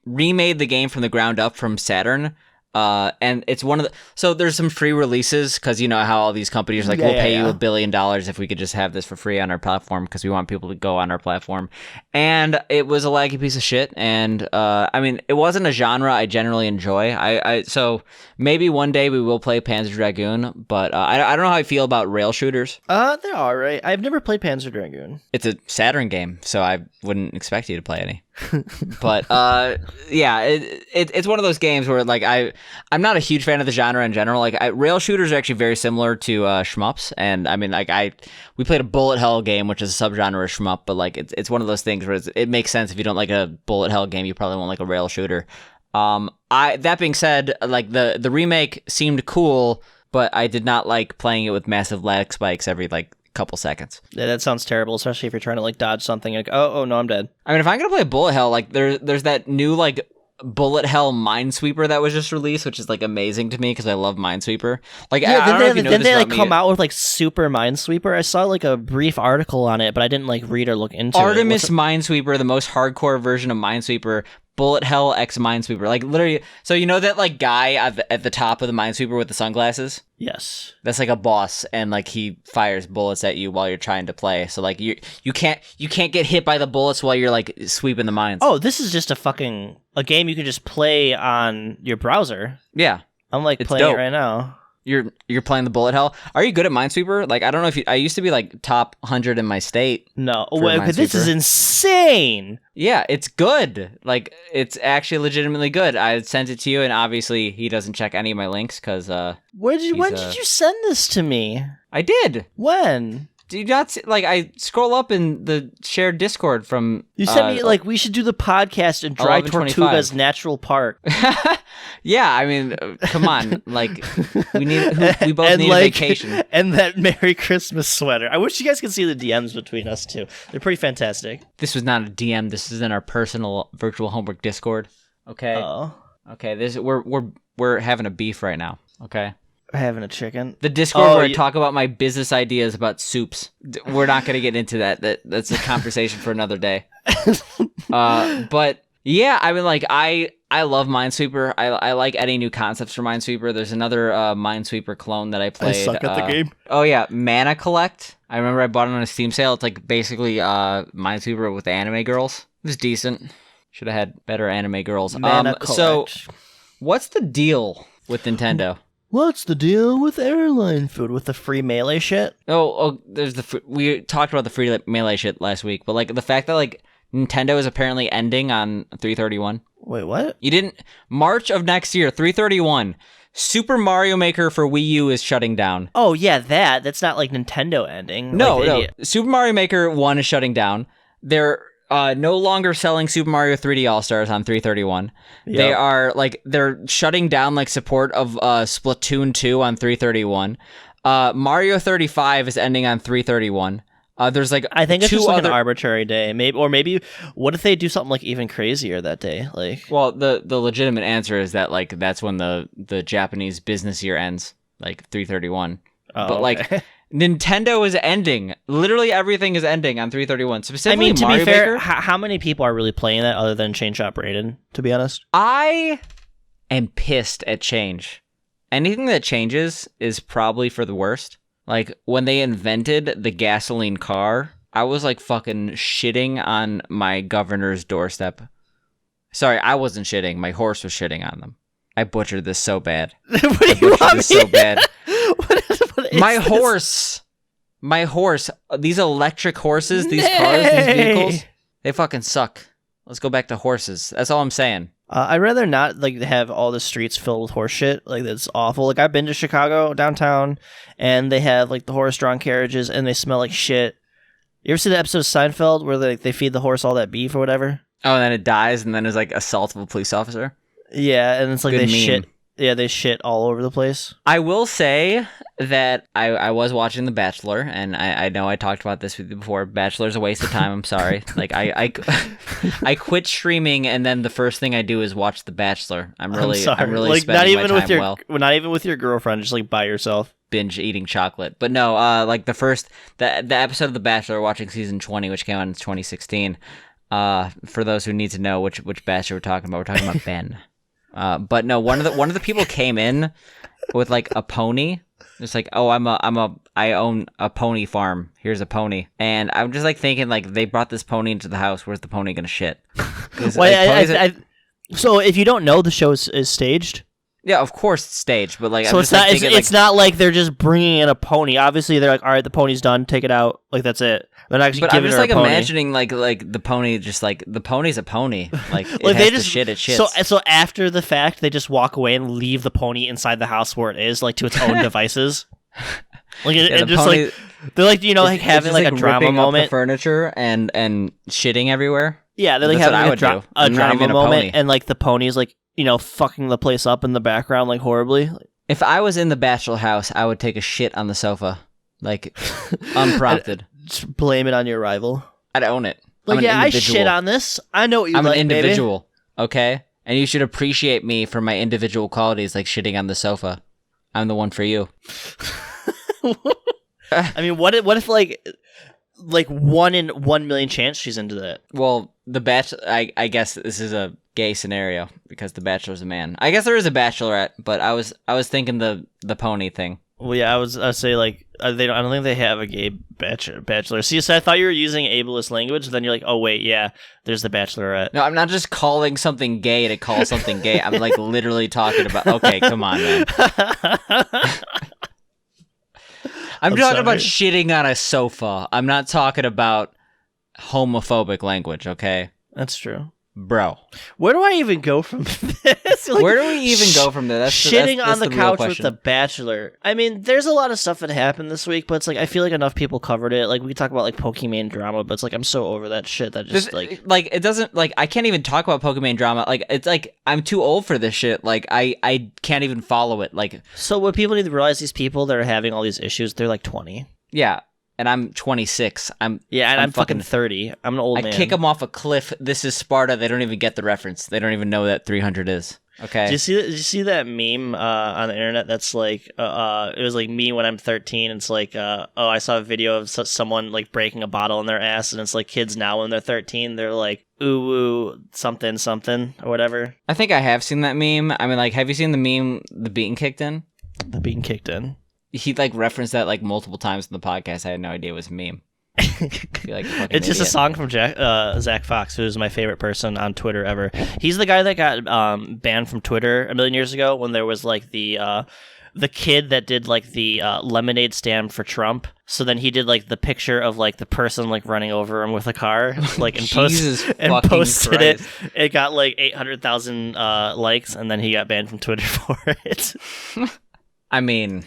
remade the game from the ground up from Saturn. And it's one of the... So there's some free releases, because you know how all these companies are like, we'll pay you $1 billion if we could just have this for free on our platform, because we want people to go on our platform. And it was a laggy piece of shit. And I mean, it wasn't a genre I generally enjoy. So maybe one day we will play Panzer Dragoon, but I don't know how I feel about rail shooters. They're all right. I've never played Panzer Dragoon. It's a Saturn game, so I wouldn't expect you to play any. But yeah, it's one of those games where like I'm not a huge fan of the genre in general. Like rail shooters are actually very similar to shmups, and I mean like we played a bullet hell game, which is a subgenre of shmup, but like it's one of those things where it makes sense. If you don't like a bullet hell game, you probably won't like a rail shooter. That being said, like the remake seemed cool, but I did not like playing it with massive lag spikes every like couple seconds. Yeah, that sounds terrible, especially if you're trying to like dodge something. Like, oh no, I'm dead. I mean, if I'm gonna play bullet hell, like there's that new like bullet hell Minesweeper that was just released, which is like amazing to me because I love Minesweeper. Like, yeah, I don't know if you know this they about like come out with like Super Minesweeper? I saw like a brief article on it, but I didn't like read or look into Artemis it. Minesweeper, the most hardcore version of Minesweeper. Bullet Hell X Minesweeper. Like, literally, so you know that, like, guy at the top of the Minesweeper with the sunglasses? Yes. That's, like, a boss, and, like, he fires bullets at you while you're trying to play. So, like, you can't get hit by the bullets while you're, like, sweeping the mines. Oh, this is just a game you can just play on your browser. Yeah. I'm, like, playing it right now. You're playing the bullet hell. Are you good at Minesweeper? Like, I don't know if I used to be like top 100 in my state. No, this is insane. Yeah, it's good. Like, it's actually legitimately good. I sent it to you, and obviously he doesn't check any of my links because when did you send this to me? I did. When? Do you not see, like, I scroll up in the shared Discord from... You sent me, like, we should do the podcast in Dry Tortuga's Natural Park. Yeah, I mean, come on. Like, we both need a vacation. And that Merry Christmas sweater. I wish you guys could see the DMs between us two. They're pretty fantastic. This was not a DM. This is in our personal virtual homework Discord. Okay? Oh. Okay, we're having a beef right now. Okay? Having a chicken. The Discord where I talk about my business ideas about soups. We're not going to get into that. That's a conversation for another day. But Yeah, I mean, like, I love Minesweeper. I like any new concepts for Minesweeper. There's another Minesweeper clone that I played. I suck at the game. Oh, yeah, Mana Collect. I remember I bought it on a Steam sale. It's like basically Minesweeper with anime girls. It was decent. Should have had better anime girls. Mana So, Collect. what's the deal with Nintendo? What's the deal with airline food with the free melee shit? There's we talked about the free melee shit last week, but like the fact that like Nintendo is apparently ending on 331. Wait, what? You didn't March of next year, 331. Super Mario Maker for Wii U is shutting down. Oh yeah, that's not like Nintendo ending. No, like, no. idiot. Super Mario Maker 1 is shutting down. They're no longer selling Super Mario 3D All-Stars on 331. Yep. They are like they're shutting down like support of Splatoon 2 on 331. Mario 35 is ending on 331. There's like I think it's two just like other an arbitrary day, maybe. What if they do something like even crazier that day? Like, well, the legitimate answer is that like that's when the Japanese business year ends, like 331. oh, But like okay. Nintendo is ending. Literally everything is ending on 331. I Specifically, mean, to Mario be fair, Maker. how many people are really playing that other than Chain Shop Raiden? To be honest, I am pissed at change. Anything that changes is probably for the worst. Like when they invented the gasoline car, I was like fucking shitting on my governor's doorstep. Sorry, I wasn't shitting. My horse was shitting on them. I butchered this so bad. what do I you butchered want this me? so bad. What is My this? horse, these electric horses, these cars, these vehicles, they fucking suck. Let's go back to horses. That's all I'm saying. I'd rather not like have all the streets filled with horse shit. Like that's awful. Like I've been to Chicago downtown, and they have like the horse-drawn carriages, and they smell like shit. You ever see the episode of Seinfeld where they feed the horse all that beef or whatever? Oh, and then it dies, and then there's like assault of a police officer. Yeah, and it's like Good they meme. shit. Yeah, they shit all over the place. I will say that I was watching The Bachelor, and I know I talked about this with you before. Bachelor's a waste of time. I'm sorry. Like I quit streaming, and then the first thing I do is watch The Bachelor. I'm really like spending not even my time with your well. not even with your girlfriend, just like by yourself. Binge eating chocolate. But no, like the episode of The Bachelor, watching season 20, which came out in 2016. For those who need to know which Bachelor we're talking about Ben. But no, one of the people came in with like a pony. It's like, oh, I own a pony farm. Here's a pony, and I'm just like thinking, like they brought this pony into the house. Where's the pony gonna shit? So if you don't know, the show is staged. Yeah, of course it's staged, but like So I'm it's just like, not. thinking, It's not like they're just bringing in a pony. Obviously, they're like, all right, the pony's done. Take it out. Like that's it. They're not actually But I'm giving just her like a pony. imagining like the pony, just like the pony's a pony. Like it Like, has they to just shit. It shits. So after the fact, they just walk away and leave the pony inside the house where it is, like to its own devices. Like Yeah, it the just pony- like they're like like It's having just, like a drama ripping up the moment. furniture and shitting everywhere. Yeah, they're like That's what having I a, would do. a I'm not drama even a moment, pony. and like the pony's like fucking the place up in the background like horribly. If I was in the bachelor house, I would take a shit on the sofa, like unprompted. Just blame it on your rival. I'd own it. Like, I'm an yeah, I individual. shit on this. I know what you I'm like, an baby. individual, okay? And you should appreciate me for my individual qualities, like shitting on the sofa. I'm the one for you. I mean, what if like 1 in 1 million chance she's into that? Well, I guess this is a gay scenario because the bachelor's a man. I guess there is a bachelorette, but I was thinking the pony thing. Well, yeah, I say like I don't think they have a gay bachelor. See, so I thought you were using ableist language. Then you're like, oh wait, yeah, there's the bachelorette. No, I'm not just calling something gay to call something gay. I'm like literally talking about. Okay, come on, man. I'm talking about shitting on a sofa. I'm not talking about homophobic language, okay? That's true. Bro. Where do I even go from this? Like, where do we even go from there? That's shitting that's on the real couch with question. the Bachelor. I mean, there's a lot of stuff that happened this week, but it's like I feel like enough people covered it. Like we talk about like Pokemon drama, but it's like I'm so over that shit that just like it doesn't like I can't even talk about Pokemon drama. Like it's like I'm too old for this shit. Like I can't even follow it. Like So what people need to realize, these people that are having all these issues, they're like 20. yeah. And I'm 26. I'm fucking 30. I'm an old man. I kick them off a cliff. This is Sparta. They don't even get the reference. They don't even know that 300 is. Okay. Did you see that meme on the internet that's like it was like me when I'm 13. It's like I saw a video of someone like breaking a bottle in their ass, and it's like kids now when they're 13, they're like ooh something something or whatever. I think I have seen that meme. I mean, like, have you seen the meme The Bean Kicked In? The bean kicked in. He like referenced that like multiple times in the podcast. I had no idea it was a meme. I feel like a fucking It's just a idiot. song from Zach Fox, who's my favorite person on Twitter ever. He's the guy that got banned from Twitter a million years ago when there was like the kid that did like the lemonade stand for Trump. So then he did like the picture of like the person like running over him with a car, like and Jesus fucking posted Christ. it. It got like 800,000 likes, and then he got banned from Twitter for it. I mean,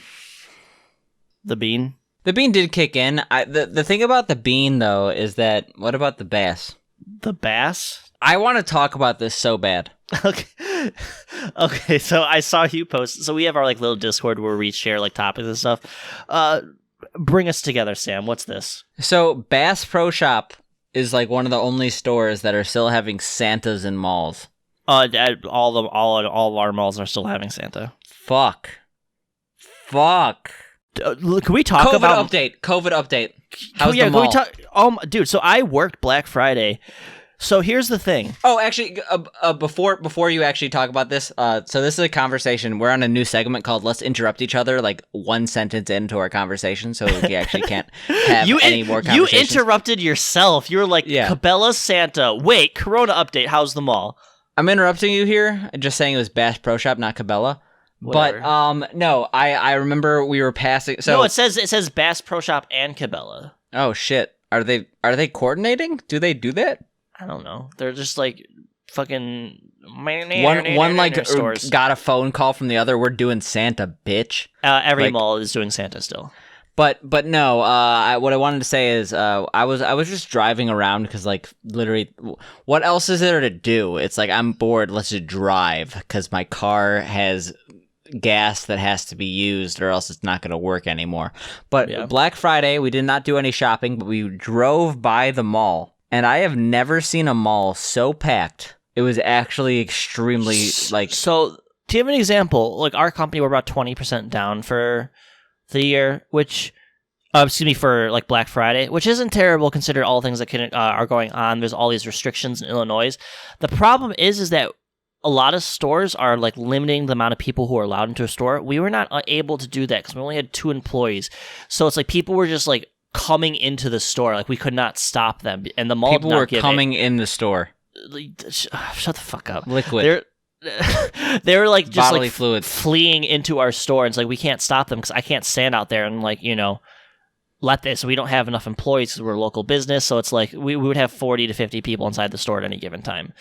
The bean. the bean did kick in. The thing about the bean though is that what about the bass? The bass. I want to talk about this so bad. Okay. Okay, so I saw you post. So we have our like little Discord where we share like topics and stuff. Bring us together, Sam. What's this? So Bass Pro Shop is like one of the only stores that are still having Santas in malls. All our malls are still having Santa. Fuck. Can we talk COVID about update. How's yeah, the mall? can we talk? Dude, so I worked Black Friday. So here's the thing. Oh, actually, before you actually talk about this, so this is a conversation. We're on a new segment called "Let's Interrupt Each Other," like one sentence into our conversation, so we actually can't have any more You conversations. interrupted yourself. You were like, Yeah. Cabela's Santa. Wait, Corona update. How's the mall? I'm interrupting you here. Just saying it was Bass Pro Shop, not Cabela. Whatever. But no, I remember we were passing. So No, it says Bass Pro Shop and Cabela. oh shit, are they coordinating? Do they do that? I don't know. They're just like fucking One like stores. got a phone call from the other. We're doing Santa, bitch. Every like- mall is doing Santa still. But no, what I wanted to say is I was just driving around because like literally, what else is there to do? It's like I'm bored. Let's just drive because my car has gas that has to be used or else it's not going to work anymore. But Yeah. Black Friday, we did not do any shopping, but we drove by the mall, and I have never seen a mall so packed. It was actually extremely like. So, to give an example, like our company, we're about 20% down for the year, which, for like Black Friday, which isn't terrible considering all the things that are going on. There's all these restrictions in Illinois. The problem is that a lot of stores are like limiting the amount of people who are allowed into a store. We were not able to do that because we only had 2 employees. So it's like people were just like coming into the store. Like we could not stop them. And the mall People did not were give coming in the store. Shut the fuck up. Liquid. They were like just Bodily like fluids. fleeing into our store. And it's like we can't stop them because I can't stand out there and like, let this. We don't have enough employees because we're a local business. So it's like we would have 40 to 50 people inside the store at any given time.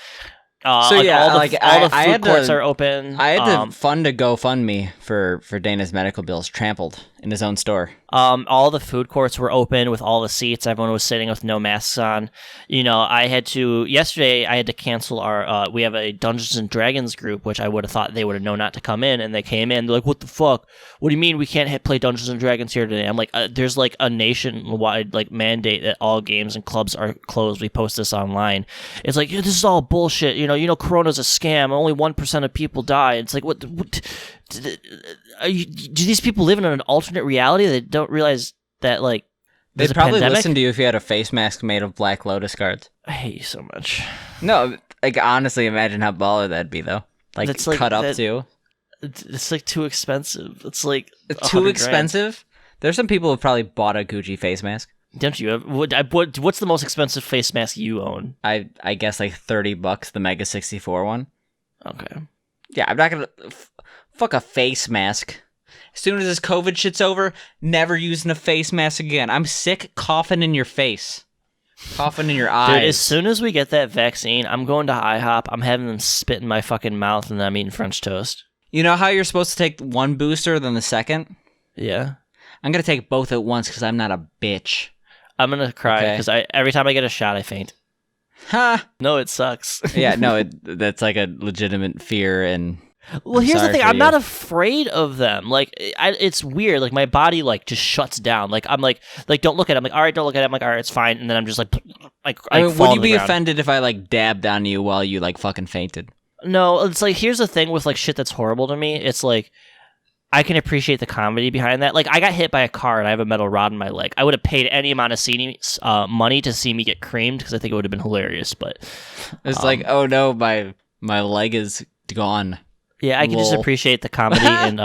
So like yeah, all the, like all the I food had courts to- are open. I had to fund a GoFundMe for Dana's medical bills trampled in his own store. All the food courts were open with all the seats. Everyone was sitting with no masks on. Yesterday I had to cancel our, we have a Dungeons and Dragons group, which I would have thought they would have known not to come in. And they came in. They're like, what the fuck? What do you mean we can't play Dungeons and Dragons here today? I'm like, there's like a nationwide like mandate that all games and clubs are closed. We post this online. It's like, this is all bullshit. Corona's a scam. Only 1% of people die. It's like, what do these people live in an alternate reality that don't realize that like They'd there's a probably pandemic? listen to you if you had a face mask made of Black Lotus cards. I hate you so much. No, like honestly, imagine how baller that'd be though. Like That's like- cut up that- too. It's like too expensive. It's like Too 100 grand. expensive. There's some people who've probably bought a Gucci face mask. Don't you? What's the most expensive face mask you own? I guess like $30, the Mega 64 one. Okay. Yeah, I'm not gonna fuck a face mask. As soon as this COVID shit's over, never using a face mask again. I'm sick coughing in your face. Coughing in your eyes. Dude, as soon as we get that vaccine, I'm going to IHOP. I'm having them spit in my fucking mouth, and then I'm eating French toast. You know how you're supposed to take one booster then the second? Yeah. I'm gonna take both at once because I'm not a bitch. I'm gonna cry Okay. because every time I get a shot, I faint. Ha! No, it sucks. Yeah, no, that's like a legitimate fear, and Well, I'm here's the sorry thing. for I'm you. not afraid of them. Like, it's weird. Like, my body, like, just shuts down. Like, I'm like, don't look at it. I'm like, all right, don't look at it. I'm like, all right, it's fine. And then I'm just like I mean, fall would on you the be ground. offended if I like dabbed on you while you like fucking fainted? No, it's like, here's the thing with like shit that's horrible to me. It's like, I can appreciate the comedy behind that. Like, I got hit by a car and I have a metal rod in my leg. I would have paid any amount of money to see me get creamed because I think it would have been hilarious. But it's like, oh no, my leg is gone. Yeah, I can just appreciate the comedy and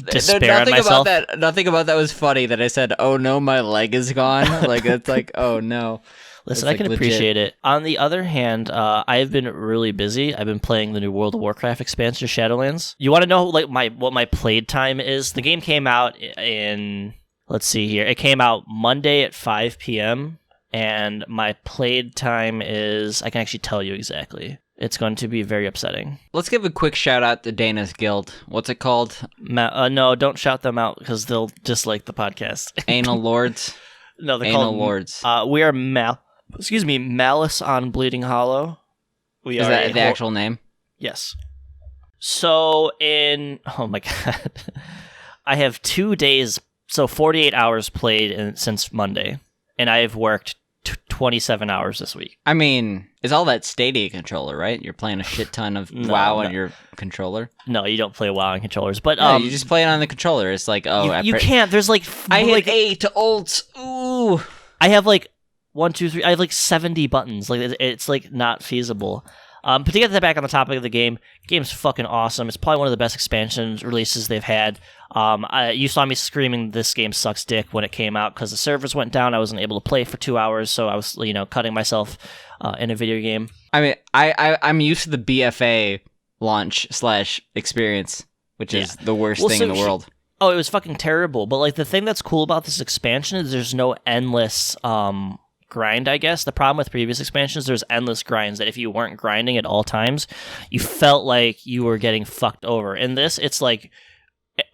despair on myself. Nothing about that was funny. That I said, "Oh no, my leg is gone." Like it's like, oh no. Listen, I can appreciate it. On the other hand, I've been really busy. I've been playing the new World of Warcraft expansion, Shadowlands. You want to know like what my played time is? The game came out in, let's see here. It came out Monday at 5 p.m. and my played time is, I can actually tell you exactly. It's going to be very upsetting. Let's give a quick shout out to Dana's Guild. What's it called? No, don't shout them out because they'll dislike the podcast. Anal Lords. No, they're Anal called Lords. We are Malice on Bleeding Hollow. Is that the actual name? Yes. So oh my god, I have 2 days, so 48 hours played since Monday, and I have worked 27 hours this week. I mean, it's all that Stadia controller, right? You're playing a shit ton of WoW on your controller. No, you don't play WoW on controllers, but no, you just play it on the controller. It's like, oh, you can't. There's like I hit A to ults. Ooh, I have like 1, 2, 3. I have like 70 buttons. Like it's like not feasible. But to get back on the topic of the game's fucking awesome. It's probably one of the best expansions releases they've had. You saw me screaming, "This game sucks dick" when it came out because the servers went down. I wasn't able to play for 2 hours, so I was, cutting myself in a video game. I mean, I'm used to the BFA launch / experience, which is the worst thing in the world. It was fucking terrible. But like the thing that's cool about this expansion is there's no endless grind, I guess. The problem with previous expansions, there's endless grinds that if you weren't grinding at all times, you felt like you were getting fucked over. In this, it's like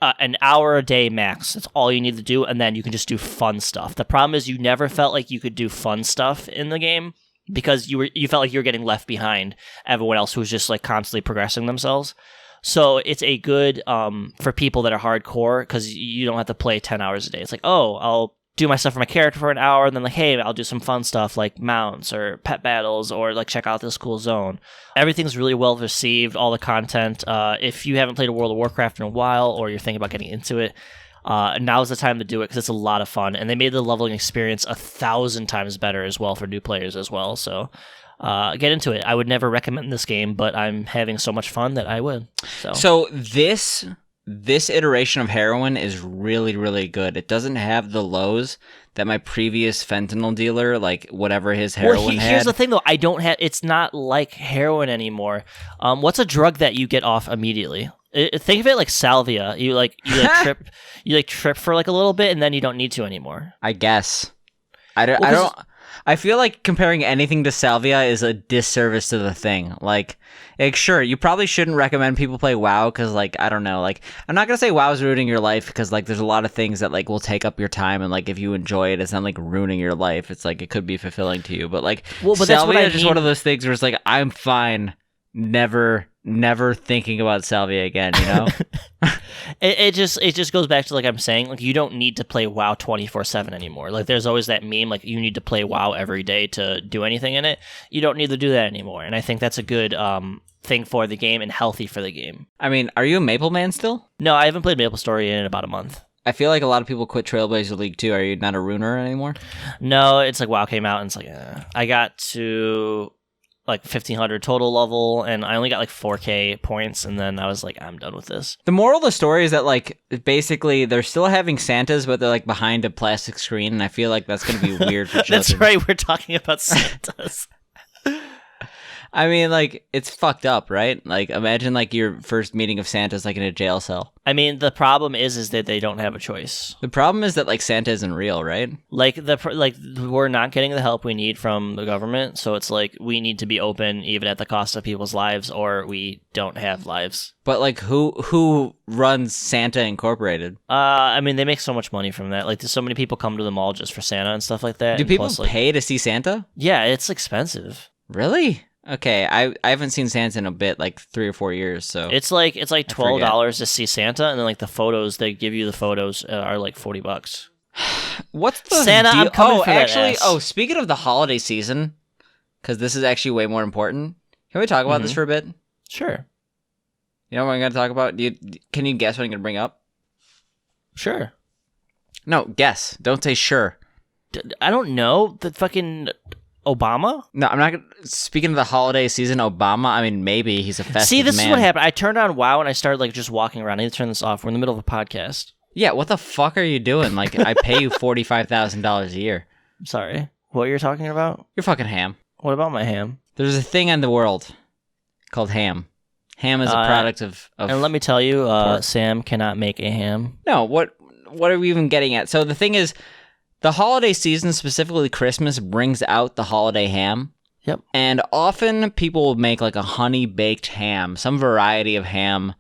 an hour a day max. That's all you need to do, and then you can just do fun stuff. The problem is you never felt like you could do fun stuff in the game because you felt like you were getting left behind everyone else who was just like constantly progressing themselves. So it's a good for people that are hardcore because you don't have to play 10 hours a day. It's like, oh, I'll do my stuff for my character for an hour, and then like, hey, I'll do some fun stuff like mounts or pet battles or like check out this cool zone. Everything's really well received, all the content. If you haven't played a World of Warcraft in a while or you're thinking about getting into it, now's the time to do it because it's a lot of fun. And they made the leveling experience 1,000 times better as well for new players as well. So get into it. I would never recommend this game, but I'm having so much fun that I would. So this iteration of heroin is really, really good. It doesn't have the lows that my previous fentanyl dealer, like whatever his heroin had. Here's the thing, though. It's not like heroin anymore. What's a drug that you get off immediately? Think of it like salvia. You trip for like a little bit, and then you don't need to anymore. I guess. I feel like comparing anything to salvia is a disservice to the thing. Like, sure, you probably shouldn't recommend people play WoW because, like, I don't know. Like, I'm not gonna say WoW's ruining your life because, like, there's a lot of things that like will take up your time, and like if you enjoy it, it's not like ruining your life. It's like it could be fulfilling to you, but like, salvia is just one of those things where it's like I'm fine, never thinking about salvia again. You know. It just goes back to like I'm saying, like you don't need to play WoW 24/7 anymore. Like there's always that meme like you need to play WoW every day to do anything in it. You don't need to do that anymore, and I think that's a good thing for the game and healthy for the game. I mean, are you a Maple Man still? No, I haven't played MapleStory in about a month. I feel like a lot of people quit Trailblazer League too. Are you not a runer anymore? No, it's like WoW came out and it's like I got to like 1,500 total level, and I only got like 4K points, and then I was like, I'm done with this. The moral of the story is that like basically they're still having Santas, but they're like behind a plastic screen, and I feel like that's going to be weird for children. That's right, we're talking about Santas. I mean, like, it's fucked up, right? Like, imagine, like, your first meeting of Santa's, like, in a jail cell. I mean, the problem is that they don't have a choice. The problem is that, like, Santa isn't real, right? Like, we're not getting the help we need from the government, so it's like, we need to be open, even at the cost of people's lives, or we don't have lives. But, like, who runs Santa Incorporated? I mean, they make so much money from that. Like, there's so many people come to the mall just for Santa and stuff like that. Do people pay to see Santa? Yeah, it's expensive. Really? Okay, I haven't seen Santa in a bit, like 3 or 4 years. So it's like $12 to see Santa, and then like the photos they give you, the photos are like $40. What's the Santa? deal? I'm coming for that ass. Speaking of the holiday season, because this is actually way more important. Can we talk about this for a bit? Sure. You know what I'm going to talk about? Can you guess what I'm going to bring up? Sure. No, guess. Don't say sure. I don't know. The fucking Obama? No, I'm not going to... Speaking of the holiday season, Obama, I mean, maybe he's a festive See, this man. is what happened. I turned on WoW and I started like just walking around. I need to turn this off. We're in the middle of a podcast. Yeah, what the fuck are you doing? Like, I pay you $45,000 a year. I'm sorry. What you're talking about? You're fucking ham. What about my ham? There's a thing in the world called ham. Ham is a product of And let me tell you, pork. Sam cannot make a ham. No, what are we even getting at? So the thing is, the holiday season, specifically Christmas, brings out the holiday ham. Yep. And often people will make like a honey-baked ham, some variety of ham,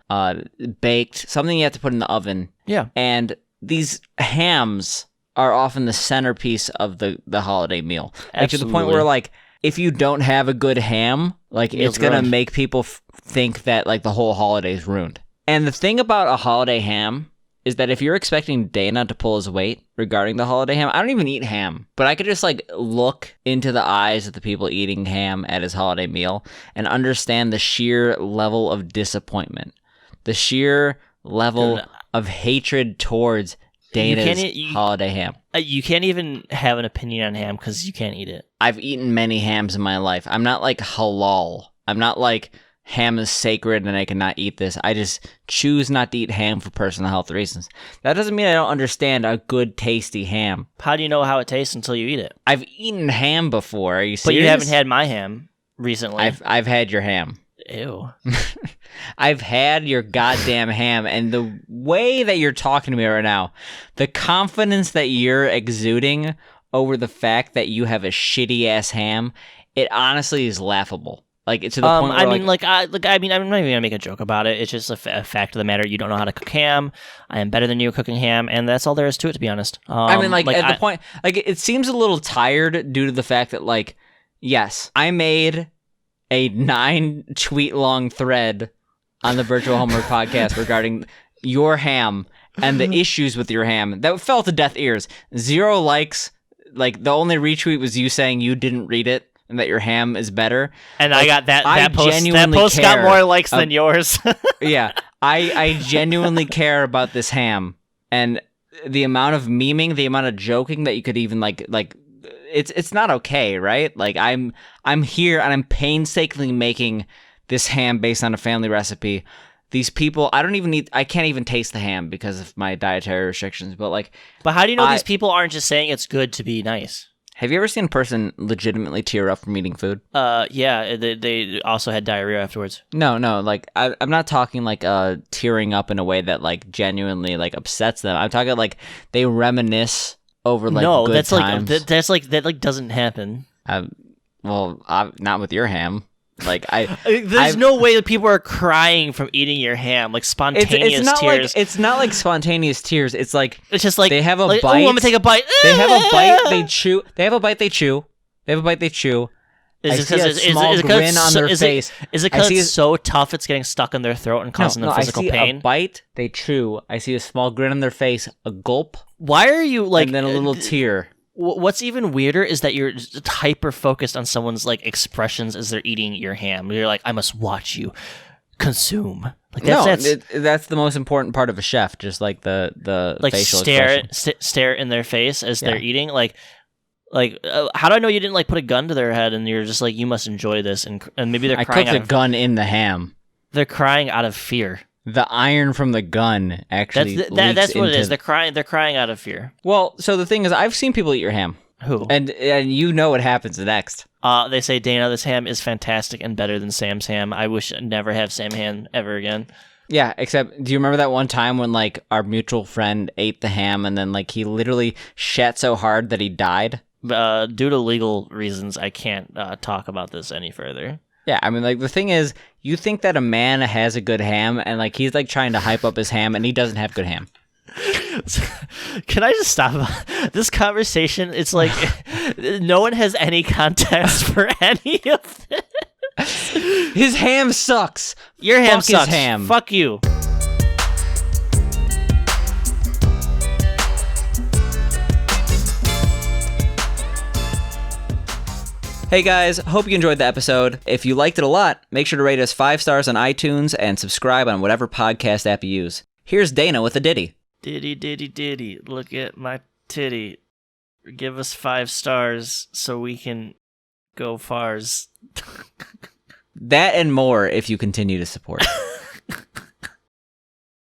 baked, something you have to put in the oven. Yeah. And these hams are often the centerpiece of the holiday meal. Like, to the point Absolutely. where, like, if you don't have a good ham, like, Meal's it's gonna ruined. make people think that, like, the whole holiday is ruined. And the thing about a holiday ham is that if you're expecting Dana to pull his weight regarding the holiday ham, I don't even eat ham, but I could just, like, look into the eyes of the people eating ham at his holiday meal and understand the sheer level of disappointment, the sheer level of hatred towards Dana's holiday ham. You can't even have an opinion on ham because you can't eat it. I've eaten many hams in my life. I'm not like halal. I'm not like ham is sacred and I cannot eat this. I just choose not to eat ham for personal health reasons. That doesn't mean I don't understand a good, tasty ham. How do you know how it tastes until you eat it? I've eaten ham before. Are you serious? But you haven't had my ham recently. I've had your ham. Ew. I've had your goddamn ham, and the way that you're talking to me right now, the confidence that you're exuding over the fact that you have a shitty ass ham, it honestly is laughable. Like, it's to the point where, I mean, I'm not even gonna make a joke about it. It's just a fact of the matter. You don't know how to cook ham. I am better than you at cooking ham, and that's all there is to it, to be honest. I mean, at the point, like, it seems a little tired due to the fact that, like, yes, I made a 9-tweet-long thread on the Virtual Homework podcast regarding your ham and the issues with your ham that fell to deaf ears. 0 likes. Like, the only retweet was you saying you didn't read it and that your ham is better. And like, I got that post. That genuinely post got care more likes than yours. Yeah, I genuinely care about this ham and the amount of memeing, the amount of joking that you could even like. It's not okay, right? Like, I'm here and I'm painstakingly making this ham based on a family recipe. These people, I can't even taste the ham because of my dietary restrictions. But how do you know these people aren't just saying it's good to be nice? Have you ever seen a person legitimately tear up from eating food? Yeah, they also had diarrhea afterwards. No, like, I'm not talking like tearing up in a way that like genuinely like upsets them. I'm talking like they reminisce over like good times. That doesn't happen. Not with your ham. Like, there's no way that people are crying from eating your ham, like spontaneous it's not tears. It's not like spontaneous tears. It's just like they have a bite. Oh, I'm gonna take a bite. They have a bite. They chew. They have a bite. They chew. They have a bite. They chew. Is it because it's so tough it's getting stuck in their throat and causing them physical pain? I see a bite. They chew. I see a small grin on their face. A gulp. Why are you like? And then a little tear. What's even weirder is that you're just hyper focused on someone's like expressions as they're eating your ham. You're like, I must watch you consume. Like that's the most important part of a chef. Just like the like facial stare in their face as they're eating. Like how do I know you didn't like put a gun to their head and you're just like, you must enjoy this, and maybe they're crying. I cooked a gun in the ham. They're crying out of fear. The iron from the gun actually that's what it is. They're crying out of fear. Well, so the thing is, I've seen people eat your ham. Who? And you know what happens next. They say, Dana, this ham is fantastic and better than Sam's ham. I wish I'd never have Sam ham ever again. Yeah, except, do you remember that one time when like our mutual friend ate the ham and then like he literally shat so hard that he died? Due to legal reasons, I can't talk about this any further. Yeah, I mean, like, the thing is, you think that a man has a good ham, and, like, he's, like, trying to hype up his ham, and he doesn't have good ham. Can I just stop this conversation? It's like, no one has any context for any of this. His ham sucks. Your ham Fuck sucks. His ham. Fuck you. Hey guys, hope you enjoyed the episode. If you liked it a lot, make sure to rate us 5 stars on iTunes and subscribe on whatever podcast app you use. Here's Dana with a ditty. Diddy, diddy, diddy, look at my titty. Give us 5 stars so we can go fars. That and more if you continue to support.